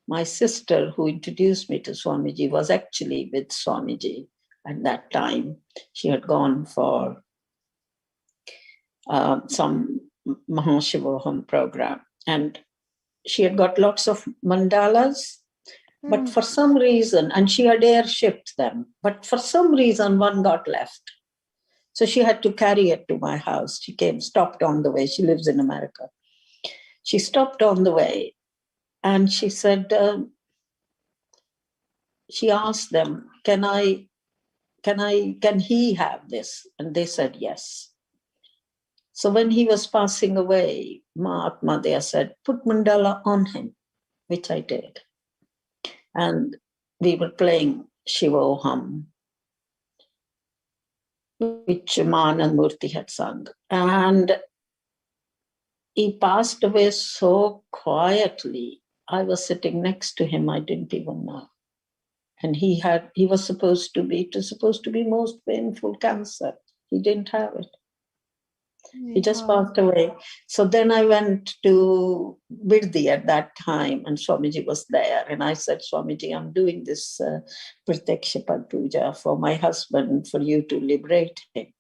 my sister, who introduced me to Swamiji, was actually with Swamiji at that time. She had gone for some Paramashivoham program, and she had got lots of mandalas, but for some reason, and she had airshipped them, but for some reason one got left. So she had to carry it to my house. She stopped on the way. She lives in America. She stopped on the way, and she said, she asked them, can I can he have this? And they said yes. So when he was passing away, Mahatma Dea said, put mandala on him, which I did. And we were playing Shivoham, which Manand Murthy had sung. And he passed away so quietly. I was sitting next to him, I didn't even know. And he was supposed to be most painful cancer. He didn't have it. He just passed away. So then I went to Virdi at that time, and Swamiji was there. And I said, Swamiji, I'm doing this Pratyaksha Puja for my husband, for you to liberate him. And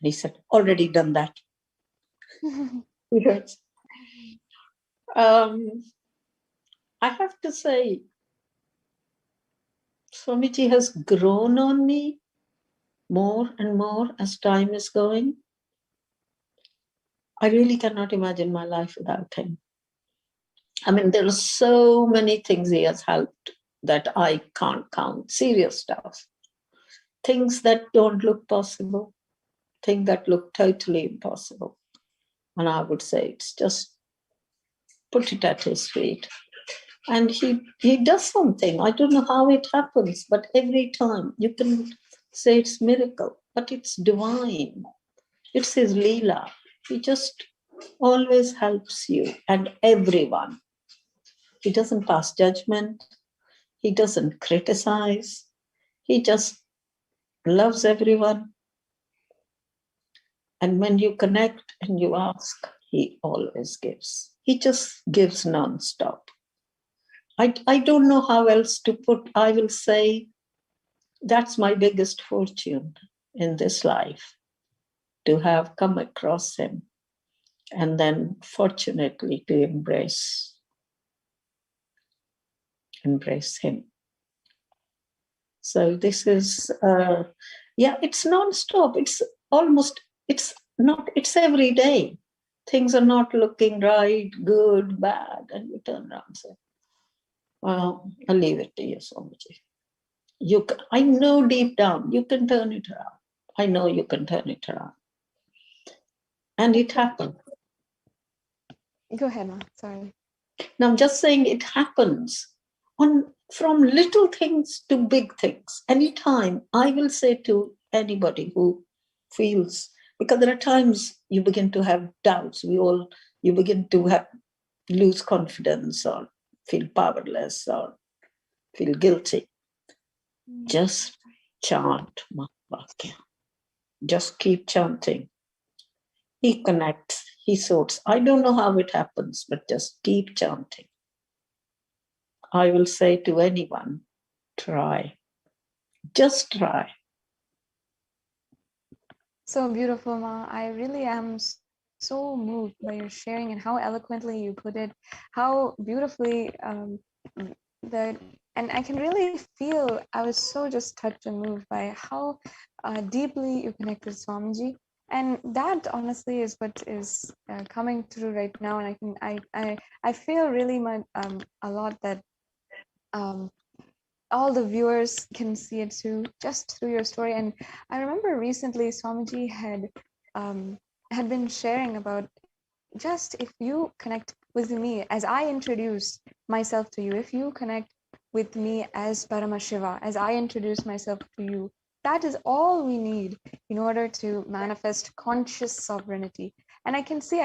he said, already done that. Yes. I have to say, Swamiji has grown on me more and more as time is going. I really cannot imagine my life without him. I mean, there are so many things he has helped that I can't count. Serious stuff. Things that don't look possible. Things that look totally impossible. And I would say it's just put it at his feet. And he does something. I don't know how it happens, but every time you can say it's miracle, but it's divine. It's his Leela. He just always helps you and everyone. He doesn't pass judgment. He doesn't criticize. He just loves everyone. And when you connect and you ask, he always gives. He just gives non-stop. I don't know how else to put. I will say that's my biggest fortune in this life, to have come across him and then fortunately to embrace him. So this is, it's non-stop. It's every day. Things are not looking right, good, bad, and you turn around and say, well, I'll leave it to you, Swamiji. I know deep down you can turn it around. I know you can turn it around. And it happened. Go ahead, Ma. Sorry. Now I'm just saying it happens from little things to big things. Anytime I will say to anybody who feels, because there are times you begin to have doubts, you begin to lose confidence or feel powerless or feel guilty. Just chant Mahavakya. Just keep chanting. He connects, he sorts. I don't know how it happens, but just keep chanting. I will say to anyone, try. Just try. So beautiful, Ma. I really am so moved by your sharing and how eloquently you put it, how beautifully and I can really feel, I was so just touched and moved by how deeply you connect with Swamiji. And that honestly is what is coming through right now. And I feel really much a lot that all the viewers can see it too, just through your story. And I remember recently Swamiji had been sharing about, just if you connect with me as I introduce myself to you, if you connect with me as Paramashiva, as I introduce myself to you, that is all we need in order to manifest conscious sovereignty. And I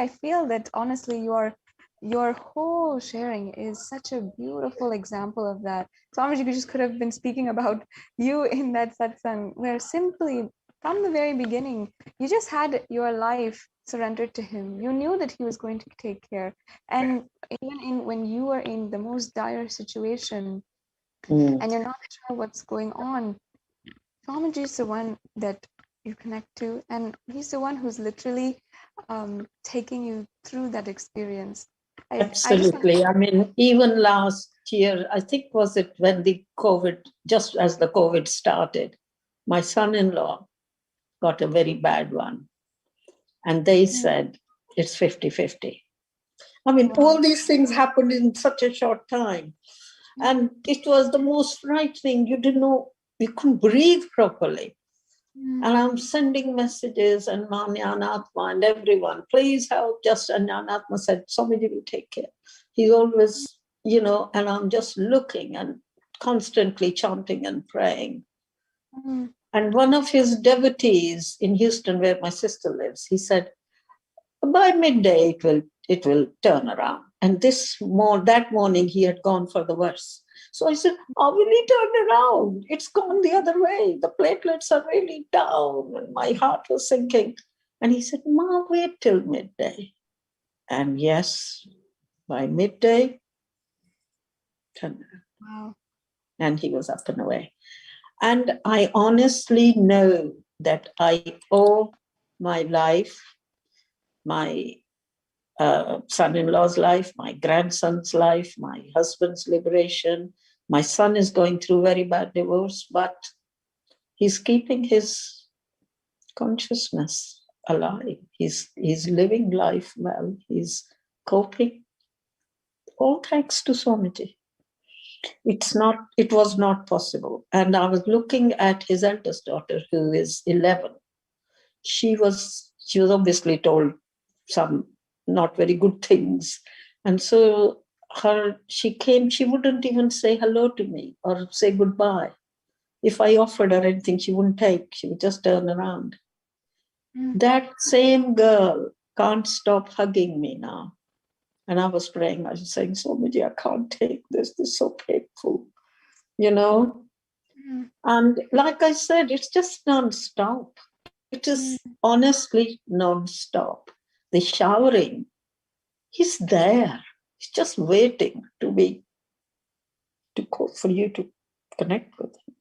feel that honestly your whole sharing is such a beautiful example of that. Swamiji just could have been speaking about you in that satsang, where simply from the very beginning, you just had your life surrendered to him. You knew that he was going to take care. And even when you were in the most dire situation and you're not sure what's going on, Swamiji is the one that you connect to, and he's the one who's literally taking you through that experience. Absolutely. I mean, even last year, I think was it when just as the COVID started, my son-in-law got a very bad one. And they said it's 50-50. I mean, all these things happened in such a short time. And it was the most frightening. You didn't know we couldn't breathe properly. And I'm sending messages and Manyanatma and everyone, please help. Just Anyanatma said, somebody will take care. He's always, and I'm just looking and constantly chanting and praying. And one of his devotees in Houston, where my sister lives, he said, by midday it will turn around. And that morning he had gone for the verse. So I said, how will he turn around? It's gone the other way. The platelets are really down. And my heart was sinking. And he said, Ma, wait till midday. And yes, by midday, turned around. Wow. And he was up and away. And I honestly know that I owe my life, my son-in-law's life, my grandson's life, my husband's liberation. My son is going through very bad divorce, but he's keeping his consciousness alive. He's living life well. He's coping. All thanks to Swamiji. It was not possible. And I was looking at his eldest daughter, who is 11. She was obviously told some not very good things. And so she came, she wouldn't even say hello to me or say goodbye. If I offered her anything, she wouldn't take, she would just turn around. That same girl can't stop hugging me now. And I was praying, I was saying, Swamiji, I can't take this is so painful, And like I said, it's just non-stop. It is honestly non-stop. The showering, he's there. He's just waiting for you to connect with him.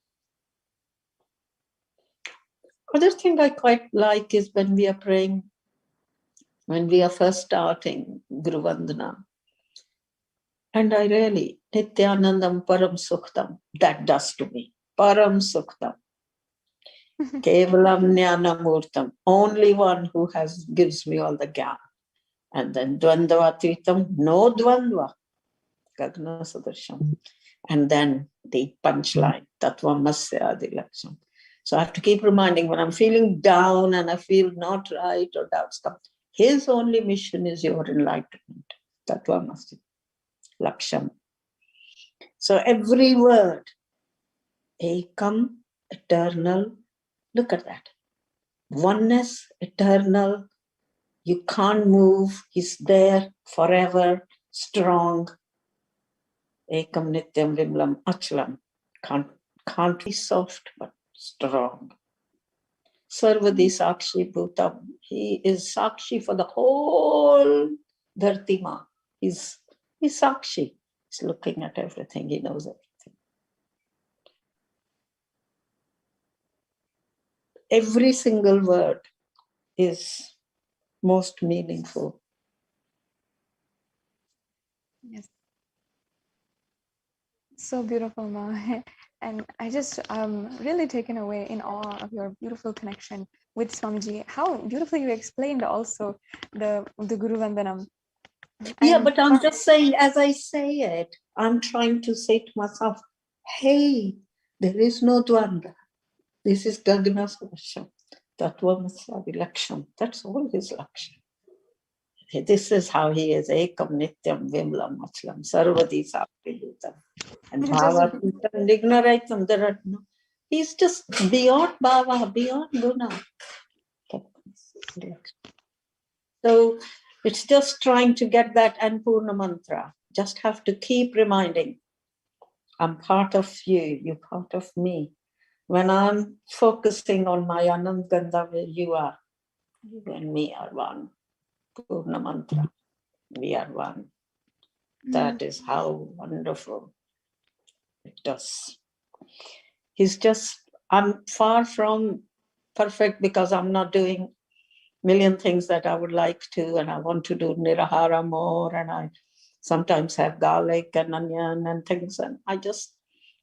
Other thing I quite like is when we are praying, when we are first starting Guru Vandana. And I really, Nithyanandam Paramashivoham, that does to me. Paramashivoham. Kevalam Jnanamurtam, only one who gives me all the gyan. And then Dvandvatvittam, no Dvandva, Gagna Sadarsham. And then the punchline, Tattva Masya Adilaksham. So I have to keep reminding when I'm feeling down and I feel not right or doubts come. His only mission is your enlightenment. Tattva Masya Laksham. So every word, Ekam, eternal, look at that. Oneness, eternal, you can't move, he's there forever, strong. Ekam Nityam Vimlam Achalam, can't be soft, but strong. Sarvadi Sakshi Bhutam, he is Sakshi for the whole Dhartima. He's Sakshi, he's looking at everything, he knows everything. Every single word is most meaningful. Yes. So beautiful, Ma. And I just really taken away in awe of your beautiful connection with Swamiji. How beautifully you explained also the Guru Vandanam. Yeah, but I'm just saying, as I say it, I'm trying to say to myself, hey, there is no Dvanda. This is Gagna Sadasham. Tattva Masya Laksham. That's all his Laksham. This is how he is. Ekam Nityam Vimlam Achalam. Sarvadi Sakridutam. And Bhava Ignoritum. There are no. He's just beyond Bhava, beyond Guna. So it's just trying to get that Anpurna mantra. Just have to keep reminding, I'm part of you, you're part of me. When I'm focusing on my Anand Gandha, where you are, you and me are one. Purna mantra, we are one. That is how wonderful it does. I'm far from perfect because I'm not doing million things that I would like to, and I want to do nirahara more, and I sometimes have garlic and onion and things, and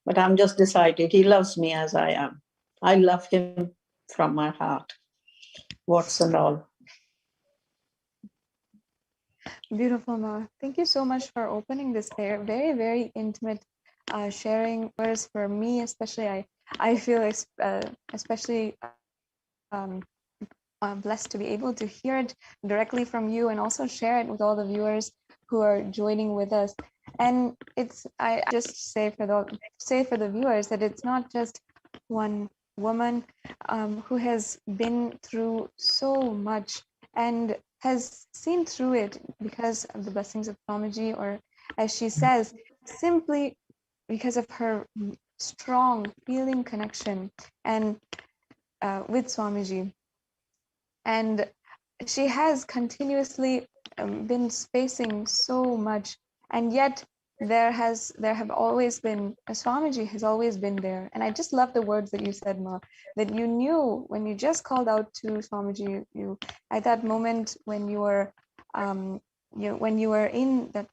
but I'm just decided he loves me as I am. I love him from my heart, warts and all. Beautiful, Ma. Thank you so much for opening this very, very intimate sharing. Whereas for me, especially, I feel especially blessed to be able to hear it directly from you and also share it with all the viewers who are joining with us. And I just say for the viewers that it's not just one woman who has been through so much and has seen through it because of the blessings of Swamiji, or as she says, simply because of her strong feeling connection and with Swamiji. And she has continuously been facing so much, and yet there have always been Swamiji has always been there. And I just love the words that you said, Ma, that you knew when you just called out to Swamiji, you at that moment when you were when you were in that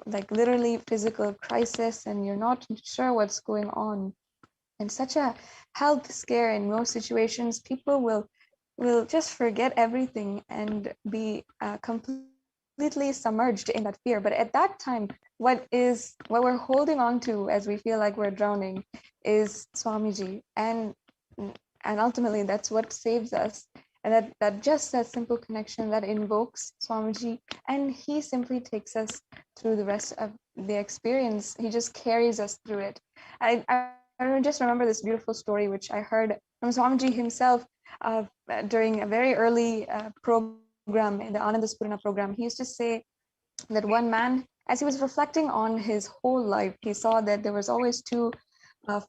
like literally physical crisis and you're not sure what's going on, and such a health scare. In most situations, people will just forget everything and be completely submerged in that fear. But at that time, what we're holding on to as we feel like we're drowning is Swamiji, and ultimately that's what saves us. And that just that simple connection that invokes Swamiji, and he simply takes us through the rest of the experience. He just carries us through it. I just remember this beautiful story which I heard from Swamiji himself during a very early program in the Anandaspurana program. He used to say that one man, as he was reflecting on his whole life, he saw that there was always two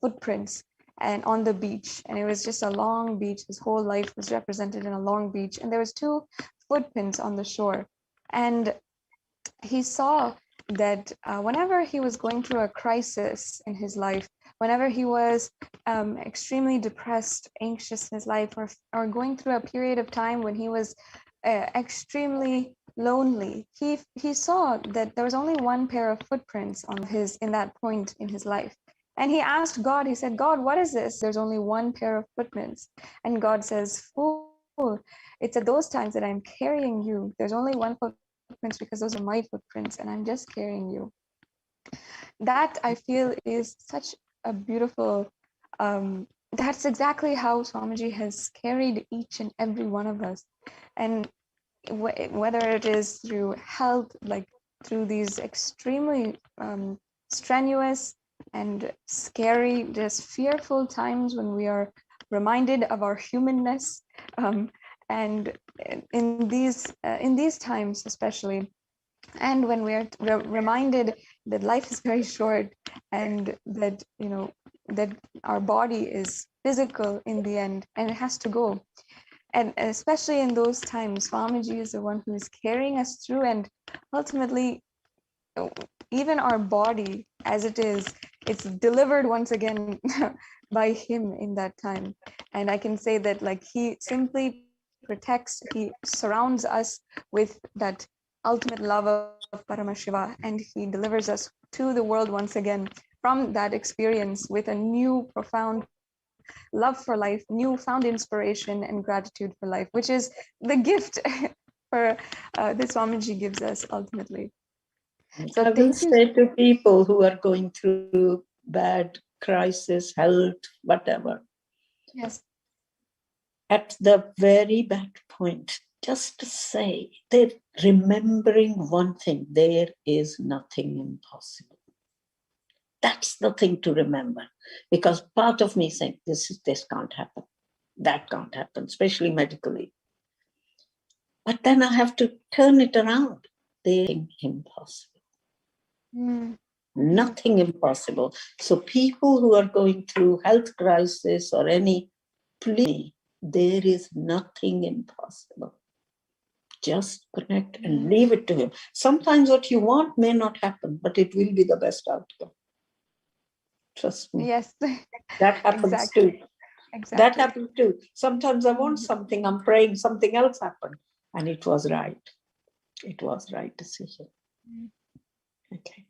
footprints and on the beach, and it was just a long beach. His whole life was represented in a long beach, and there was two footprints on the shore. And he saw that whenever he was going through a crisis in his life, whenever he was extremely depressed, anxious in his life, or going through a period of time when he was extremely lonely, he saw that there was only one pair of footprints in that point in his life. And he asked God, he said, God, what is this? There's only one pair of footprints. And God says, fool, it's at those times that I'm carrying you. There's only one footprints because those are my footprints and I'm just carrying you. That I feel is such a beautiful, that's exactly how Swamiji has carried each and every one of us. And whether it is through health, like through these extremely strenuous and scary, just fearful times when we are reminded of our humanness, and in these times especially, and when we are reminded that life is very short and that that our body is physical in the end and it has to go. And especially in those times, Swamiji is the one who is carrying us through, and ultimately even our body as it is, it's delivered once again by him in that time. And I can say that like he simply protects, he surrounds us with that ultimate love of Paramashiva, and he delivers us to the world once again from that experience with a new profound love for life, newfound inspiration and gratitude for life, which is the gift for that Swamiji gives us ultimately. So I will say to people who are going through bad crisis, health, whatever. Yes. At the very bad point, just to say, they're remembering one thing: there is nothing impossible. That's the thing to remember, because part of me saying this can't happen, that can't happen, especially medically. But then I have to turn it around. There's impossible. Nothing impossible. So people who are going through health crisis or any, please, there is nothing impossible. Just connect and leave it to him. Sometimes what you want may not happen, but it will be the best outcome. Trust me. Yes. That happens Exactly. too. Exactly. That happens too. Sometimes I want something, I'm praying, something else happened. And it was right. It was right decision. Okay.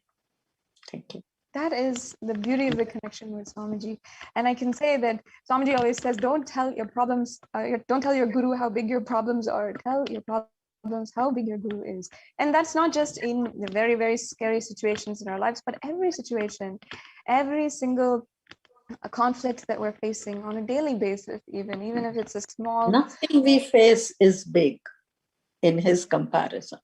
Thank you. That is the beauty of the connection with Swamiji. And I can say that Swamiji always says, don't tell your problems, don't tell your guru how big your problems are. Tell your problems how big your guru is. And that's not just in the very, very scary situations in our lives, but every situation, every single conflicts that we're facing on a daily basis, even if it's a small. Nothing we face is big in his comparison.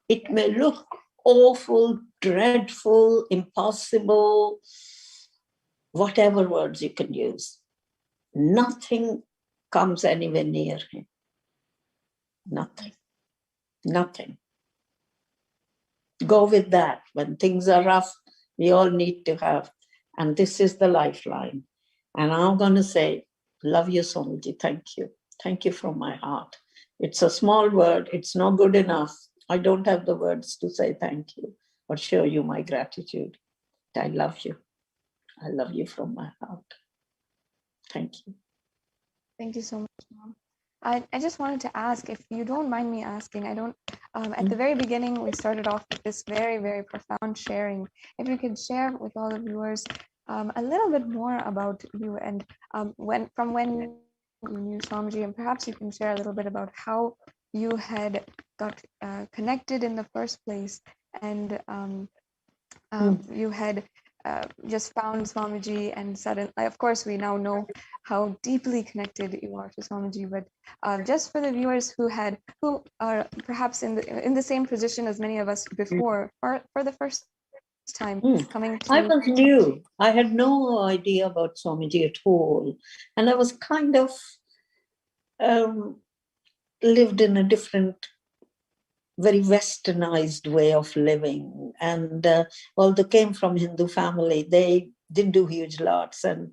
It may look awful, dreadful, impossible, whatever words you can use. Nothing comes anywhere near him. Nothing. Nothing. Go with that. When things are rough, we all need to have, and this is the lifeline. And I'm going to say, love you, Swamiji. Thank you. Thank you from my heart. It's a small word. It's not good enough. I don't have the words to say thank you or show you my gratitude. I love you. I love you from my heart. Thank you. Thank you so much, Mom. I just wanted to ask, if you don't mind me asking, I don't, at the very beginning, we started off with this very, very profound sharing. If you could share with all the viewers a little bit more about you and when you knew Swamiji, and perhaps you can share a little bit about how you had got connected in the first place, and you had just found Swamiji, and suddenly, of course, we now know how deeply connected you are to Swamiji. But just for the viewers who are perhaps in the same position as many of us before, or for the first time coming to. I was new. I had no idea about Swamiji at all, and I was kind of lived in a different, very westernized way of living. And well, they came from Hindu family. They didn't do huge lots and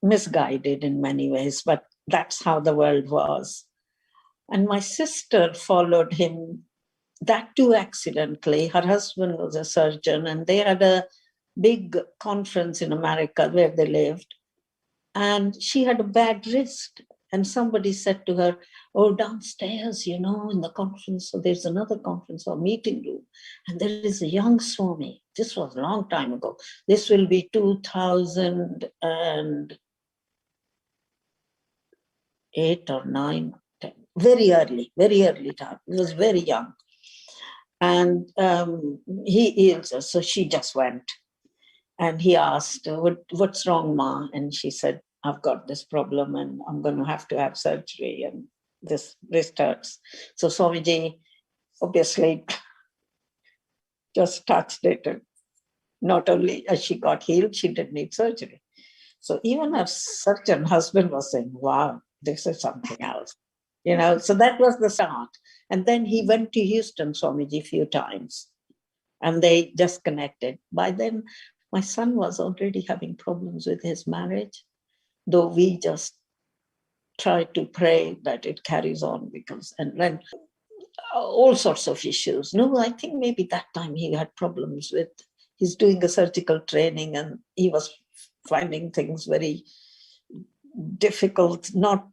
misguided in many ways, but that's how the world was. And my sister followed him, that too accidentally. Her husband was a surgeon, and they had a big conference in America where they lived. And she had a bad wrist. And somebody said to her, oh, downstairs, in the conference, so there's another conference or meeting room, and there is a young Swami. This was a long time ago. This will be 2008 or 9, 10. Very early time. He was very young. And so she just went. And he asked, what's wrong, Ma? And she said, I've got this problem and I'm going to have surgery and this wrist hurts. So Swamiji obviously just touched it. And not only as she got healed, she didn't need surgery. So even her surgeon husband was saying, wow, this is something else. So that was the start. And then he went to Houston, Swamiji, a few times. And they just connected. By then, my son was already having problems with his marriage, though we just try to pray that it carries on, and then all sorts of issues. No, I think maybe that time he had problems with, he's doing a surgical training and he was finding things very difficult, not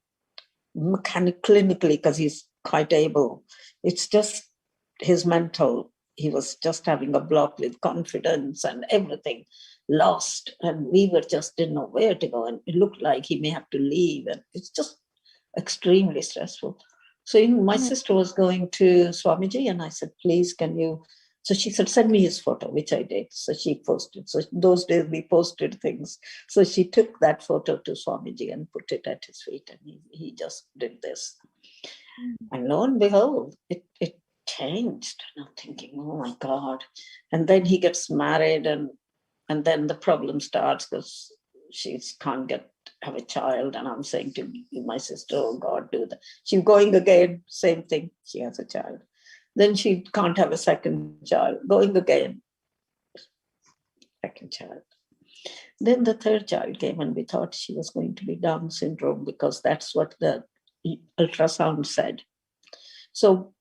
clinically, because he's quite able. It's just his mental. He was just having a block with confidence and everything lost. And we didn't know where to go. And it looked like he may have to leave. And it's just extremely stressful. So my sister was going to Swamiji and I said, please, can you? So she said, send me his photo, which I did. So she posted. So those days we posted things. So she took that photo to Swamiji and put it at his feet. And he just did this. And lo and behold, it changed. And I'm thinking, oh my God. And then he gets married and then the problem starts because she can't have a child. And I'm saying to my sister, oh God, do that. She's going again, same thing. She has a child. Then she can't have a second child, going again, second child. Then the third child came and we thought she was going to be Down syndrome because that's what the ultrasound said. So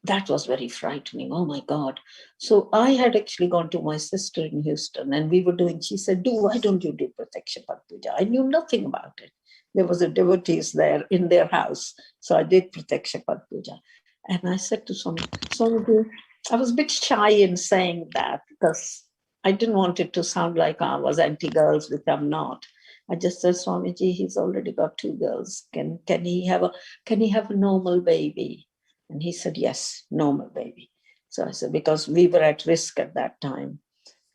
that was very frightening. Oh my God. So I had actually gone to my sister in Houston and she said, why don't you do Pratyaksha Pad Puja? I knew nothing about it. There was a devotees there in their house. So I did Pratyaksha Pad Puja. And I said to Swamiji, I was a bit shy in saying that because I didn't want it to sound like I was anti-girls, which I'm not. I just said, Swamiji, he's already got 2 girls. Can he have a normal baby? And he said, yes, normal baby. So I said, because we were at risk at that time.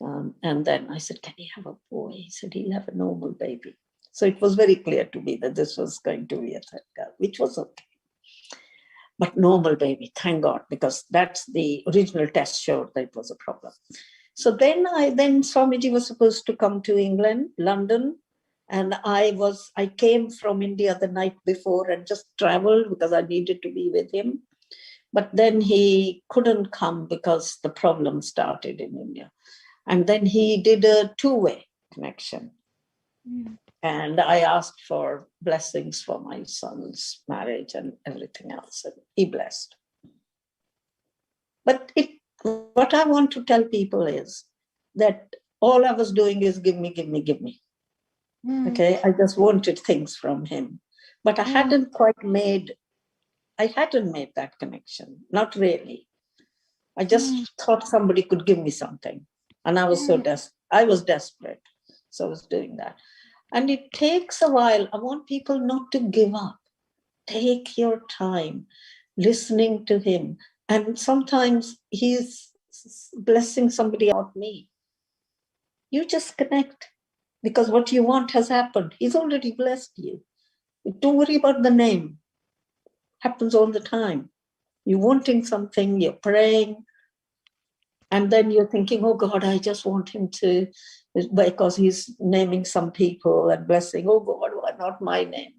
And then I said, can he have a boy? He said, he'll have a normal baby. So it was very clear to me that this was going to be a third girl, which was okay. But normal baby, thank God, because that's the original test showed that it was a problem. So then Swamiji was supposed to come to England, London, and I came from India the night before and just traveled because I needed to be with him. But then he couldn't come because the problem started in India. And then he did a two-way connection. And I asked for blessings for my son's marriage and everything else, and he blessed. But what I want to tell people is that all I was doing is give me, give me, give me. Okay, I just wanted things from him. But I hadn't made that connection, not really. I just thought somebody could give me something. And I was desperate. So I was doing that. And it takes a while. I want people not to give up. Take your time listening to him. And sometimes he's blessing somebody about me. You just connect because what you want has happened. He's already blessed you. Don't worry about the name. Happens all the time. You're wanting something, you're praying, and then you're thinking, oh God, I just want him to, because he's naming some people and blessing, oh God, why not my name?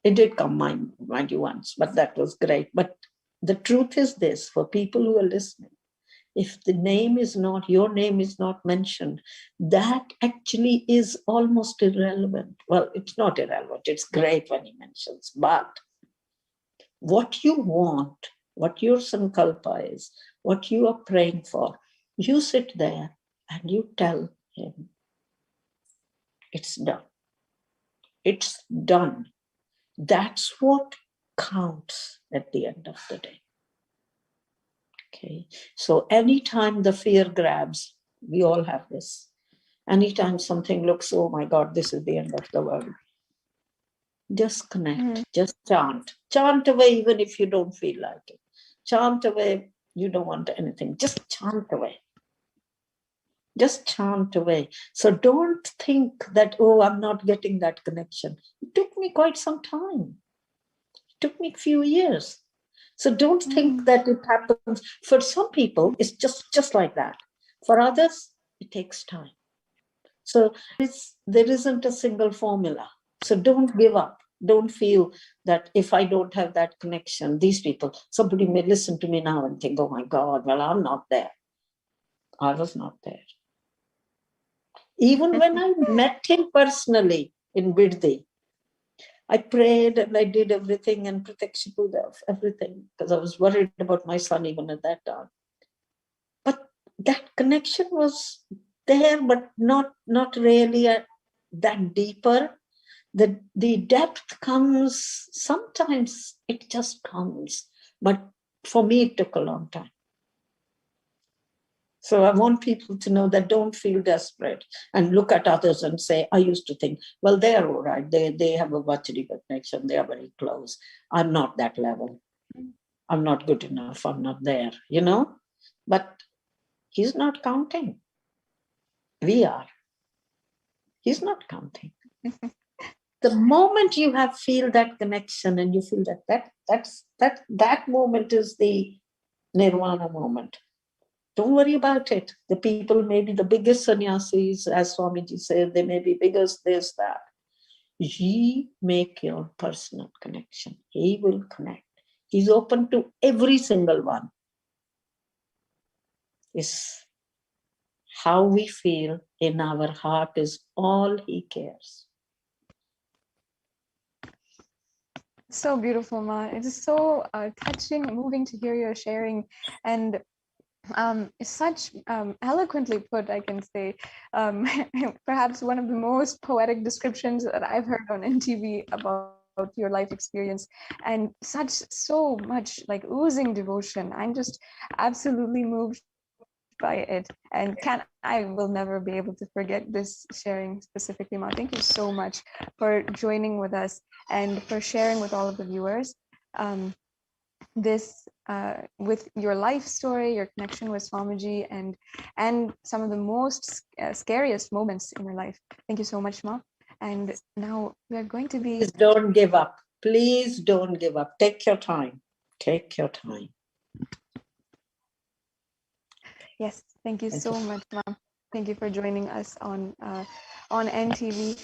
It did come mind you once, but that was great. But the truth is this, for people who are listening, if the name is not, your name is not mentioned, that actually is almost irrelevant. Well, it's not irrelevant, it's great when he mentions, but what you want, what your sankalpa is, what you are praying for, you sit there and you tell him, it's done. It's done. That's what counts at the end of the day. Okay, so anytime the fear grabs, we all have this. Anytime something looks, oh my God, this is the end of the world. Just connect, just chant. Chant away even if you don't feel like it. Chant away, you don't want anything. Just chant away. Just chant away. So don't think that, oh, I'm not getting that connection. It took me quite some time. It took me a few years. So don't think that it happens. For some people, it's just like that. For others, it takes time. So there isn't a single formula. So don't give up. Don't feel that if I don't have that connection, these people, somebody may listen to me now and think, oh my God, well, I'm not there. I was not there. Even when I met him personally in Biddi, I prayed and I did everything and protection of everything because I was worried about my son even at that time. But that connection was there, but not really that deeper. The depth comes, sometimes it just comes, but for me, it took a long time. So I want people to know that don't feel desperate and look at others and say, I used to think, well, they're all right. They have a much deeper connection. They are very close. I'm not that level. I'm not good enough. I'm not there, you know, but he's not counting. We are. He's not counting. The moment you feel that connection and you feel that moment is the nirvana moment. Don't worry about it. The people may be the biggest sannyasis, as Swamiji said, they may be biggest this, that. Ye make your personal connection. He will connect. He's open to every single one. It's how we feel in our heart is all he cares. So beautiful, Ma. It is so touching, moving to hear your sharing, and such eloquently put, I can say. Perhaps one of the most poetic descriptions that I've heard on MTV about your life experience, and so much like oozing devotion. I'm just absolutely moved by it, and I will never be able to forget this sharing specifically, Ma. Thank you so much for joining with us and for sharing with all of the viewers. this with your life story, your connection with Swamiji, and some of the most scariest moments in your life. Thank you so much, Ma. And now we are going to be... Please don't give up. Please don't give up. Take your time. Take your time. Yes, thank you Thank so you. much, Ma'am. Thank you for joining us on NTV.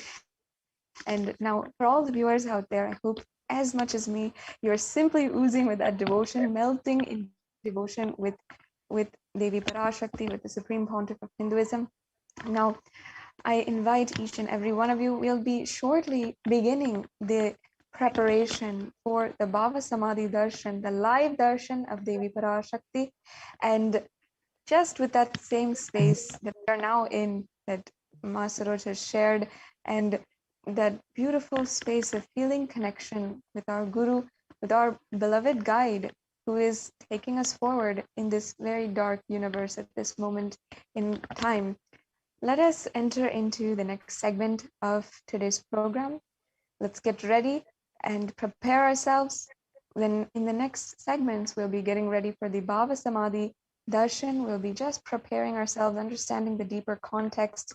And now, for all the viewers out there, I hope as much as me, you're simply oozing with that devotion, melting in devotion with Devi Parashakti, with the Supreme Pontiff of Hinduism. Now, I invite each and every one of you. We'll be shortly beginning the preparation for the Bhava Samadhi Darshan, the live darshan of Devi Parashakti. And just with that same space that we are now in, that Ma Saroj has shared, and that beautiful space of feeling connection with our Guru, with our beloved guide, who is taking us forward in this very dark universe at this moment in time. Let us enter into the next segment of today's program. Let's get ready and prepare ourselves. Then in the next segments, we'll be getting ready for the Bhava Samadhi Darshan. We'll be just preparing ourselves, understanding the deeper context,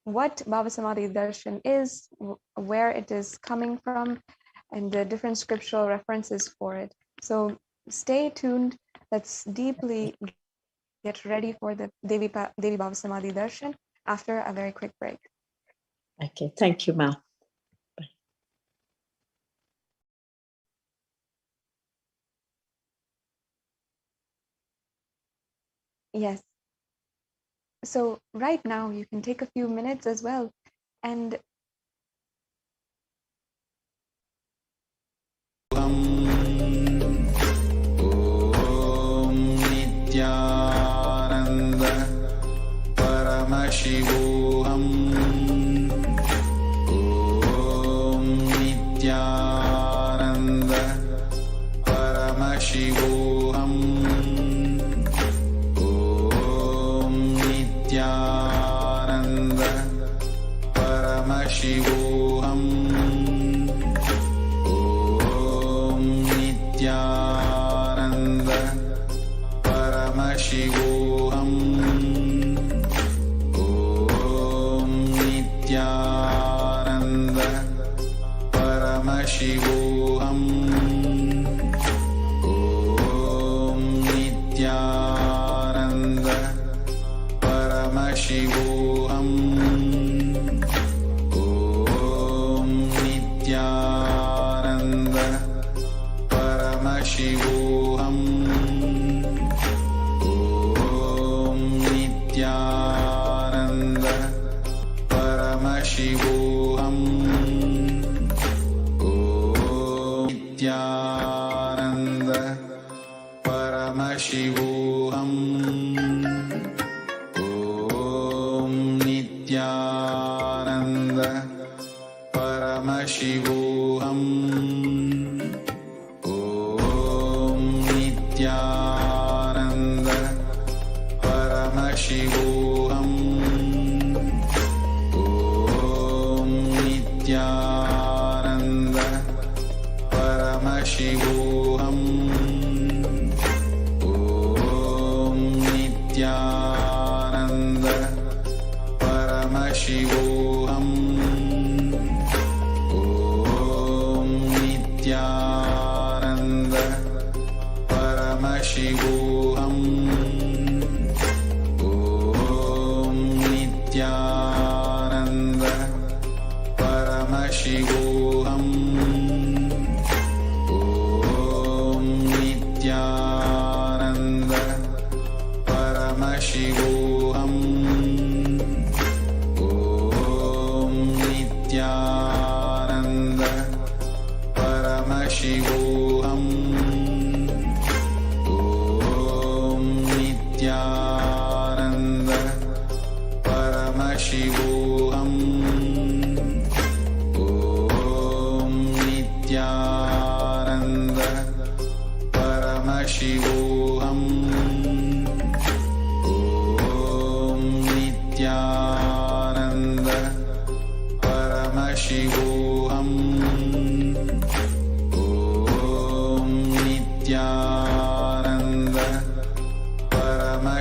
what Bhava Samadhi Darshan is, where it is coming from, and the different scriptural references for it. So stay tuned. Let's deeply get ready for the Devi Bhava Samadhi Darshan after a very quick break. Okay, thank you, Ma. Yes. So right now you can take a few minutes as well and Om Nithyananda Paramashivoham. Om Nithyananda Paramashivoham. Om Nithyananda Paramashivoham. Om Nithyananda Paramashivoham. Om Nithyananda Paramashivoham. Om Nithyananda Paramashivoham. Om Nithyananda Paramashivoham. Om Nithyananda Paramashivoham. Om Nithyananda Paramashivoham. Om Nithyananda Paramashivoham. Om Nithyananda Paramashivoham. Om Nithyananda Paramashivoham. Om Nithyananda Paramashivoham. Om Nithyananda Paramashivoham. Om Nithyananda Paramashivoham. Om Nithyananda Paramashivoham. Om Nithyananda Paramashivoham. Om Nithyananda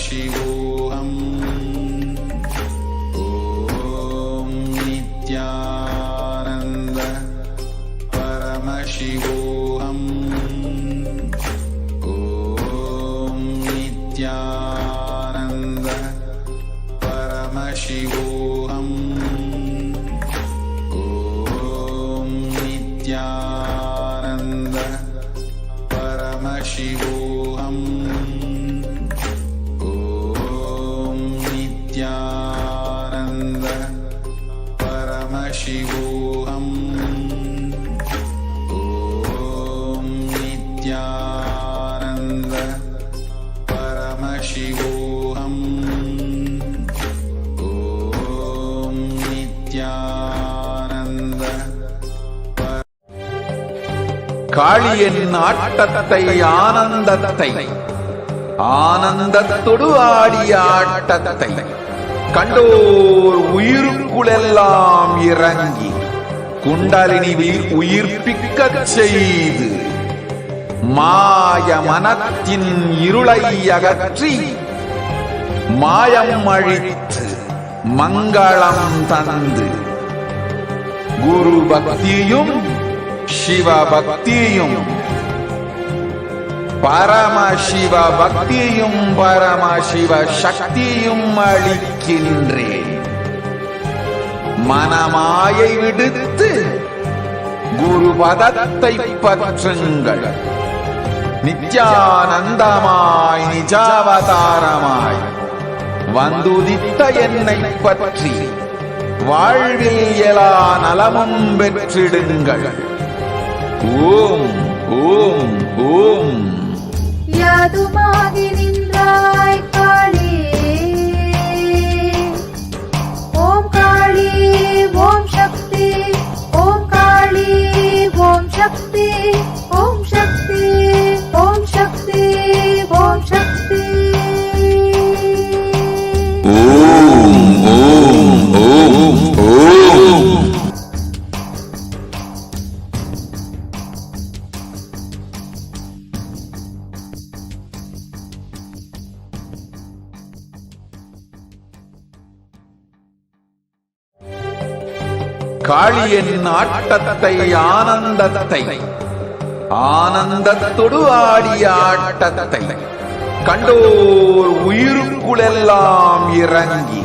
Paramashivoham. Om Nithyananda Paramashivoham. Om Nithyananda Paramashivoham. Om Nithyananda Paramashivoham. Om Nithyananda Paramashivoham. Om Nithyananda Paramashivoham. Om Nithyananda. காளியின் ஆட்டத்தை ஆனந்தத்தை ஆனந்தத்தொடு ஆடிய ஆட்டத்தை கண்டோர் உயிருக்குளெல்லாம் இறங்கி குண்டலினிவில் உயிர்ப்பிக்கச் செய்து மாய மனத்தின் இருளை அகற்றி மாயம் அழித்து மங்களம் தந்து குரு பக்தியும் சிவ பக்தியும் பரமசிவ பக்தியும் பரமசிவ சக்தியும் அளிக்கின்றேன். மனமாயை விடுத்து குரு பதத்தை பற்றுங்கள். நித்யானந்தமாய் நிஜாவதாரமாய் வந்துதித்த என்னை பற்றி வாழ்வில் எல்லா நலமும் பெற்றிடுங்கள். ஓம் ஓம் ஓம். யாதுமாகி நின்றாய் காளி, ஓம் காளி ஓம் சக்தி, ஓம் காளி ஓம் சக்தி, ஓம் சக்தி ஓம் சக்தி ஓம் சக்தி. ஓம் ஓம் ஓம் ஓம். காளியின் ஆட்டத்தை ஆனந்தத்தை ஆனந்தத்தொடு ஆடிய ஆட்டத்தை கண்டோர் உயிருக்குளெல்லாம் இறங்கி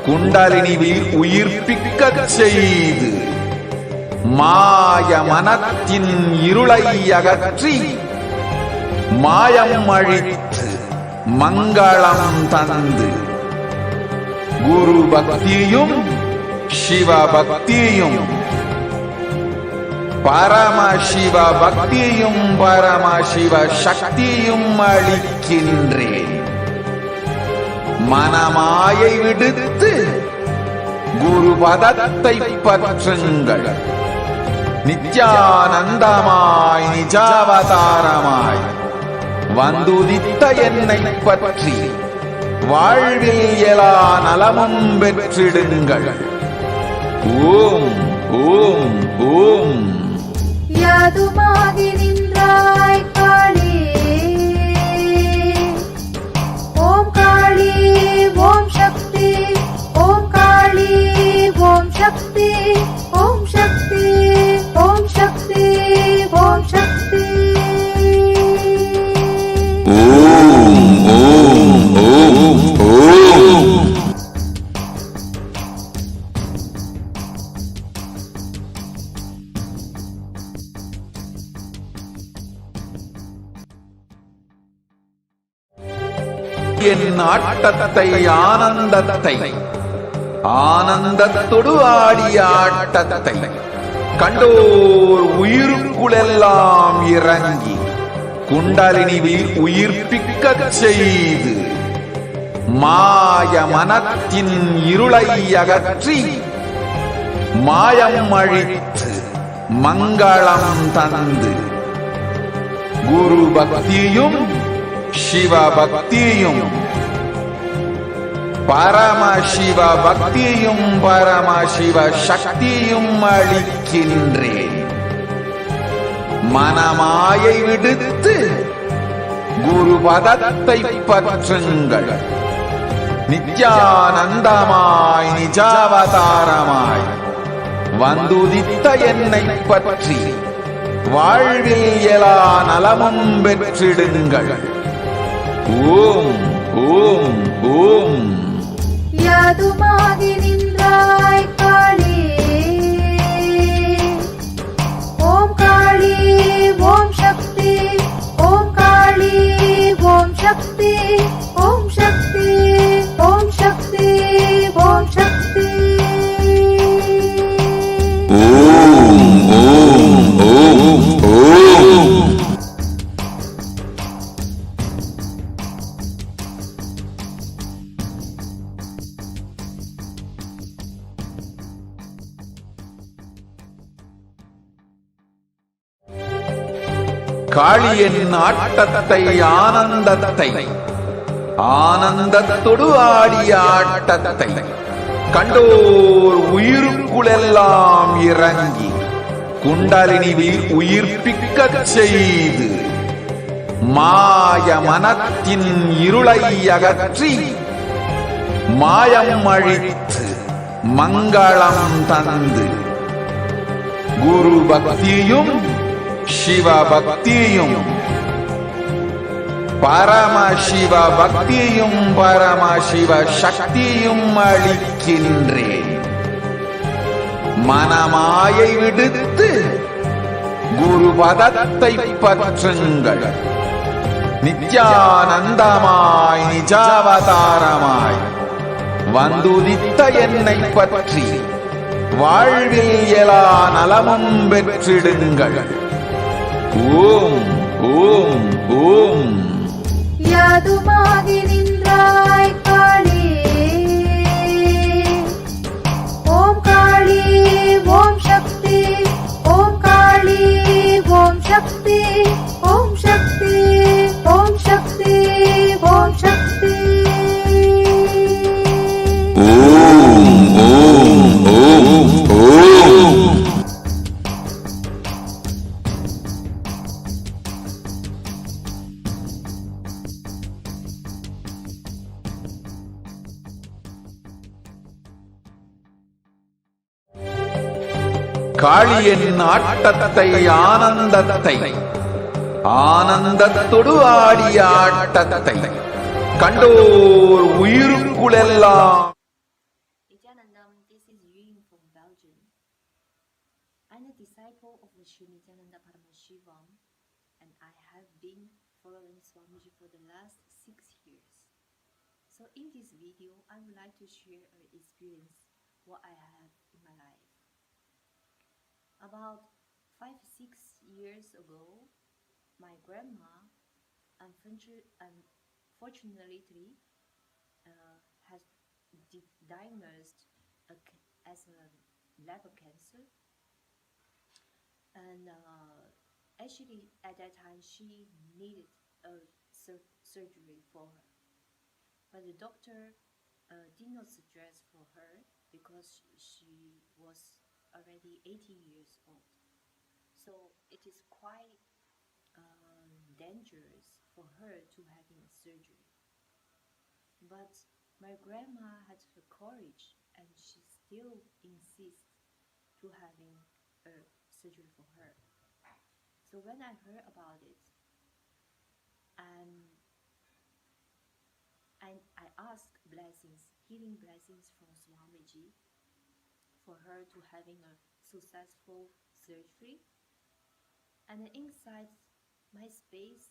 குண்டலினிவில் உயிர்ப்பிக்கச் செய்து மாய மனத்தின் இருளை அகற்றி மாயம் அழித்து மங்களம் தந்து குரு பக்தியும் சிவ பக்தியும் பரமசிவ பக்தியும் பரமசிவ சக்தியும் அளிக்கின்றேன். மனமாயை விடுத்து குரு பதத்தை பற்றுங்கள். நித்யானந்தமாய் நிஜாவதாரமாய் வந்துதித்த என்னை பற்றி வாழ்வில் எல்லா நலமும் பெற்றிடுங்கள். ஓம் ஓம் ஓம். யாதுமாகி நின்றாய் காளி, ஓம் காளி ஓம் சக்தி, ஓம் காளி ஓம் சக்தி, ஓம் சக்தி ஓம் சக்தி ஓம் சக்தி. ஓம் ஓம் ஓம் ஓம். என் ஆட்டத்தை ஆனந்தத்தை ஆனந்தத்தொடு ஆடிய ஆட்டத்தை கண்டோர் உயிருக்குளெல்லாம் இறங்கி குண்டலினிவில் உயிர்ப்பிக்கச் செய்து மாய மனத்தின் இருளை அகற்றி மாயம் அழித்து மங்களம் தந்து குரு பக்தியும் சிவ பக்தியும் பரமசிவ பக்தியும் பரமசிவ சக்தியும் அளிக்கின்றேன். மனமாயை விடுத்து குரு பதத்தை பற்றுங்கள். நித்யானந்தமாய் நிஜாவதாரமாய் வந்துதித்த என்னை பற்றி வாழ்வில் எல்லா நலமும் பெற்றிடுங்கள். ஓம் ஓம் ஓம். யாதுமாகி நின்றாய் காளி, ஓம் காளி ஓம் சக்தி, ஓம் காளி ஓம் சக்தி, ஓம் சக்தி ஓம் சக்தி ஓம் சக்தி. ஓம் ஓம் ஓம் ஓம். காளியின் ஆட்டத்தை ஆனந்தத்தை ஆனந்தத்தொடு ஆடிய ஆட்டத்தை கண்டோர் உயிருக்குளெல்லாம் இறங்கி குண்டலினிவில் உயிர்ப்பிக்கச் செய்து மாய மனத்தின் இருளை அகற்றி மாயம் அழித்து மங்களம் தந்து குரு பக்தியும் சிவ பக்தியும் பரமசிவ பக்தியும் பரமசிவ சக்தியும் அளிக்கின்றேன். மனமாயை விடுத்து குரு பதத்தை பற்றுங்கள். நித்யானந்தமாய் நிஜாவதாரமாய் வந்துதித்த என்னை பற்றி வாழ்வில் எல்லா நலமும் பெற்றிடுங்கள். ஓம் ஓம் ஓம். யாதுமாகி நின்றாய் காளி, ஓம் காளி ஓம் சக்தி, ஓம் காளி ஓம் சக்தி, ஓம் சக்தி ஓம் சக்தி ஓம் சக்தி. ஓம் ஓம் ஓம் ஓம். காளியின் ஆட்டத்தை ஆனந்தத்தை ஆனந்தத்தொடு ஆடிய ஆட்டத்தை கண்டோர் உயிருக்குளெல்லாம். Nithyanandam, this is Yuying from Belgium. I'm a disciple of the Sri Nithyananda Paramashivam, and I have been following Swamiji for the last 6 years. So in this video, I would like to share an experience what I have in my life. About 5-6 years ago, my grandma unfortunately has diagnosed as a liver cancer, and actually at that time she needed a surgery for her, but the doctor did not suggest for her because she was already 80 years old. So it is quite dangerous for her to having a surgery. But my grandma had the courage, and she still insists to having a surgery for her. So when I heard about it, and I asked blessings, healing blessings from Swamiji for her to having a successful surgery. And inside my space,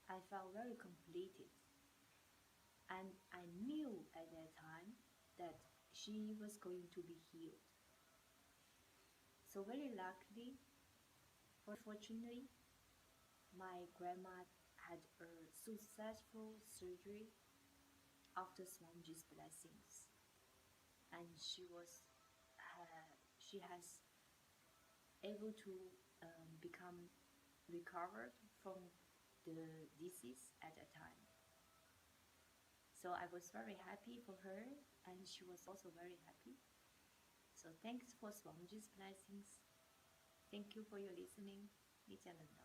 I felt very completed. And I knew at that time that she was going to be healed. So very luckily, fortunately, my grandma had a successful surgery after Swamiji's blessings. And she has able to become recovered from the disease at that time. So I was very happy for her, and she was also very happy. So thanks for Swamiji's blessings. Thank you for your listening. Nithyananda.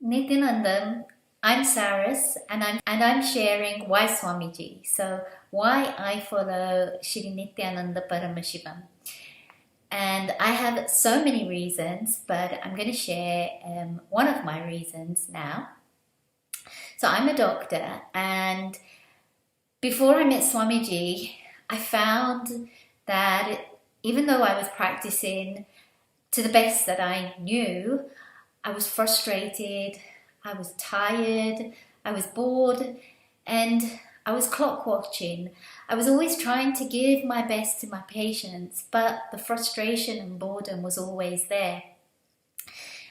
Nithyanandam, I'm Saras, and I'm sharing why Swamiji. So why I follow Shri Nithyananda Paramashivam. And I have so many reasons, but I'm going to share one of my reasons now. So I'm a doctor, and before I met Swamiji, I found that even though I was practicing to the best that I knew, I was frustrated, I was tired, I was bored, and I was clock watching. I was always trying to give my best to my patients, but the frustration and boredom was always there.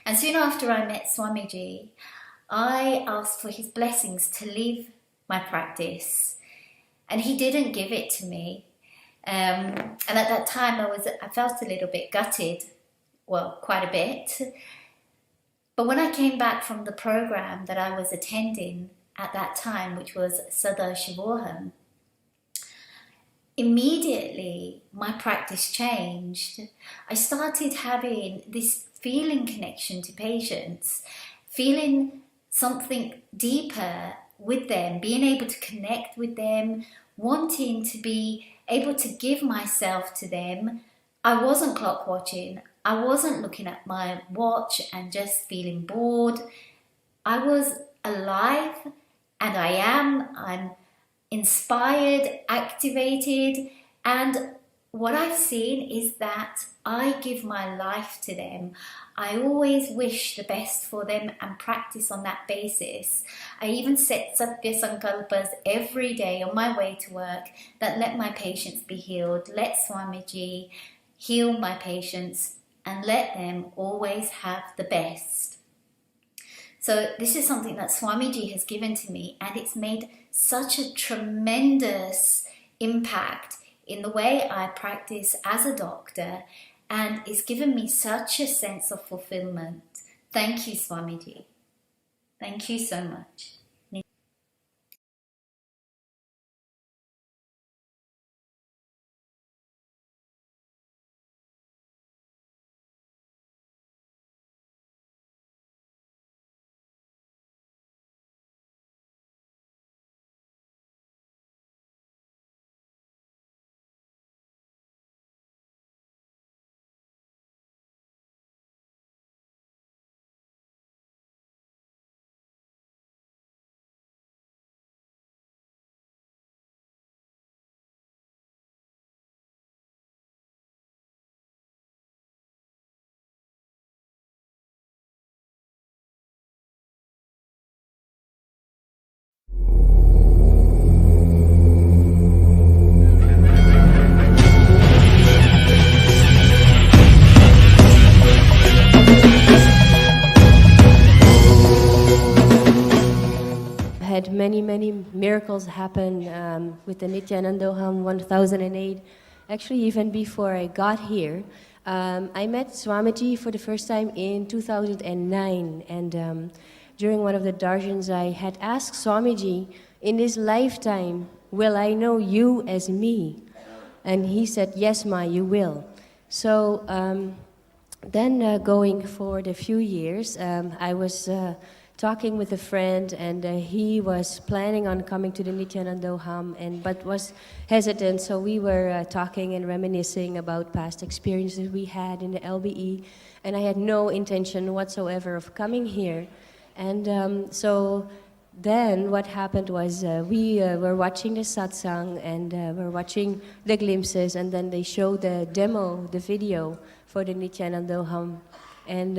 And soon after I met Swamiji, I asked for his blessings to leave my practice, and he didn't give it to me. And at that time, I felt a little bit gutted, well, quite a bit. But when I came back from the program that I was attending at that time, which was Parashakti, immediately my practice changed. I started having this feeling connection to patients, feeling something deeper with them, being able to connect with them, wanting to be able to give myself to them. I wasn't clock watching. I wasn't looking at my watch and just feeling bored. I was alive, and I'm inspired, activated, and what I've seen is that I give my life to them. I always wish the best for them and practice on that basis. I even set Satya Sankalpas every day on my way to work that let my patients be healed, let Swamiji heal my patients, and let them always have the best. So this is something that Swamiji has given to me, and it's made such a tremendous impact in the way I practice as a doctor, and it's given me such a sense of fulfillment. Thank you, Swamiji. Thank you so much. Had many miracles happen with the Nithyanandoham 1008. Actually, even before I got here, I met Swamiji for the first time in 2009, and during one of the darshans, I had asked Swamiji, in this lifetime, will I know you as me? And he said, yes, Ma, you will. So then going forward a few years, I was talking with a friend, and he was planning on coming to the Nithyanandoham, but was hesitant. So we were talking and reminiscing about past experiences we had in the LBE, and I had no intention whatsoever of coming here. And so then what happened was we were watching the satsang, and we're watching the glimpses, and then they showed the demo, the video for the Nithyanandoham. And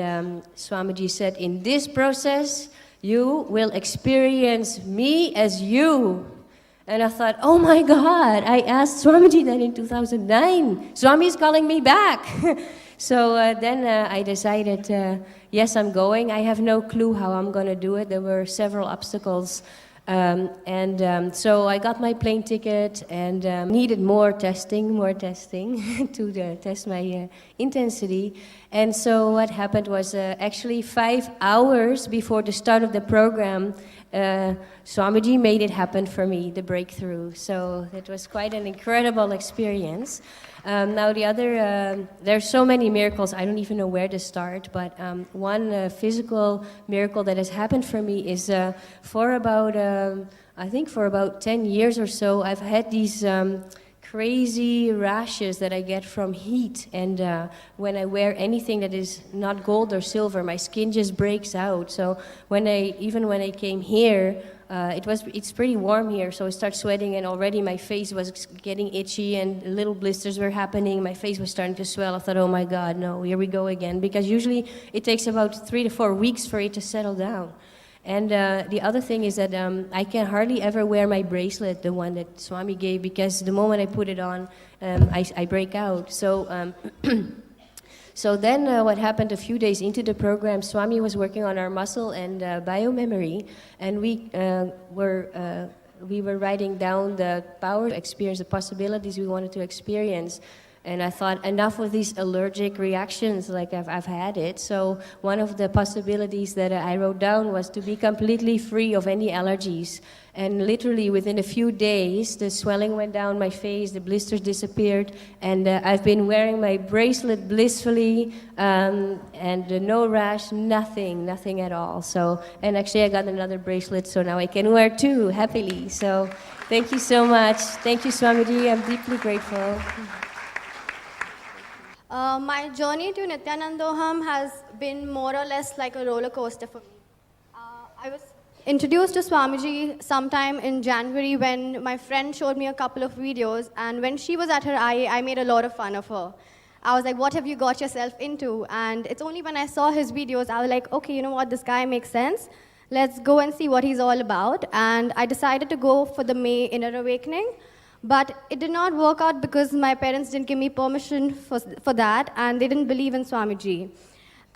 Swamiji said, in this process, you will experience me as you. And I thought, oh my God, I asked Swamiji that in 2009. Swami is calling me back. So then I decided, yes, I'm going. I have no clue how I'm going to do it. There were several obstacles. So I got my plane ticket and needed more testing to test my intensity. And so what happened was actually 5 hours before the start of the program, Swamiji made it happen for me, the breakthrough. So it was quite an incredible experience. Now the other, there's so many miracles, I don't even know where to start, but one physical miracle that has happened for me is for about, I think for about 10 years or so, I've had these crazy rashes that I get from heat, and when I wear anything that is not gold or silver, my skin just breaks out. So even when I came here, it's pretty warm here, so I start sweating, and already my face was getting itchy and little blisters were happening. My face was starting to swell. I thought, oh my God, no, here we go again, because usually it takes about 3 to 4 weeks for it to settle down. And the other thing is that I can hardly ever wear my bracelet, the one that Swami gave, because the moment I put it on, I break out. So, so then what happened a few days into the program, Swami was working on our muscle and biomemory, and we were writing down the power to experience, the possibilities we wanted to experience. And I thought, enough of these allergic reactions, like I've had it. So one of the possibilities that I wrote down was to be completely free of any allergies. And literally within a few days, the swelling went down my face, the blisters disappeared, and I've been wearing my bracelet blissfully, and no rash, nothing at all. So, and actually I got another bracelet, so now I can wear 2 happily. So thank you so much. Thank you, Swamiji. I'm deeply grateful. My journey to Nithyanandoham has been more or less like a roller coaster for me. I was introduced to Swamiji sometime in January when my friend showed me a couple of videos, and when she was at her I made a lot of fun of her. I was like, what have you got yourself into? And it's only when I saw his videos, I was like, okay, you know what, this guy makes sense. Let's go and see what he's all about. And I decided to go for the May Inner Awakening. But it did not work out because my parents didn't give me permission for that, and they didn't believe in Swamiji.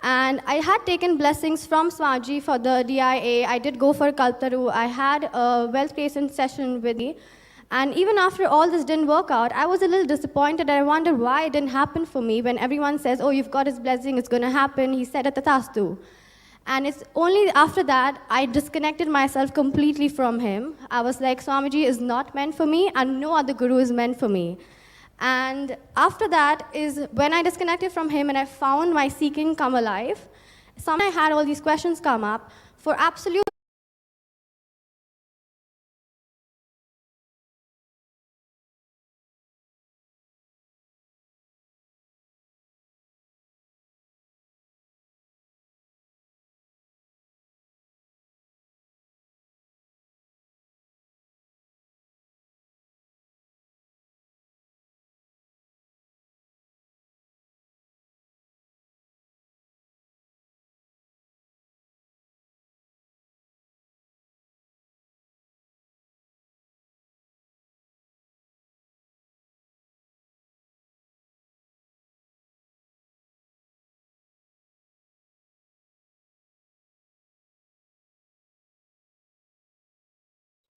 And I had taken blessings from Swamiji for the DIA. I did go for Kalptaru. I had a wealth creation session with me. And even after all this didn't work out, I was a little disappointed. I wondered why it didn't happen for me when everyone says, oh, you've got his blessing, it's going to happen. He said at Tathastu. And it's only after that I disconnected myself completely from him. I was like, Swamiji is not meant for me, and no other guru is meant for me. And after that is when I disconnected from him and I found my seeking come alive. Somehow I had all these questions come up for absolute.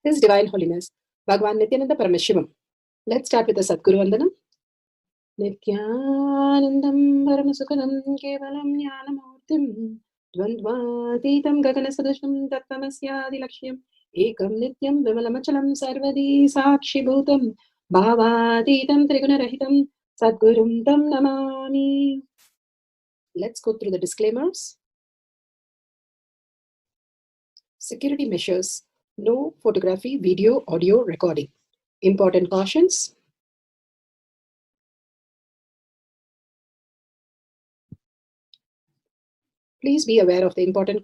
His Divine Holiness, Bhagavan Nithyananda Paramashivam. Let's start with the Sadguru Vandanam. Nithyanandam Paramasukhanam Kevalam Jnanamurtim Dvandvatitam Gaganasadasham Tattvamasya Laksham Ekam Nityam Vimalamachalam Sarvadi Sakshi Bhutam Bhavatitam Trigunarahitam Sadgurum Tam Namami. Let's go through the disclaimers. Security measures. No photography, video, audio recording. Important cautions. Please be aware of the important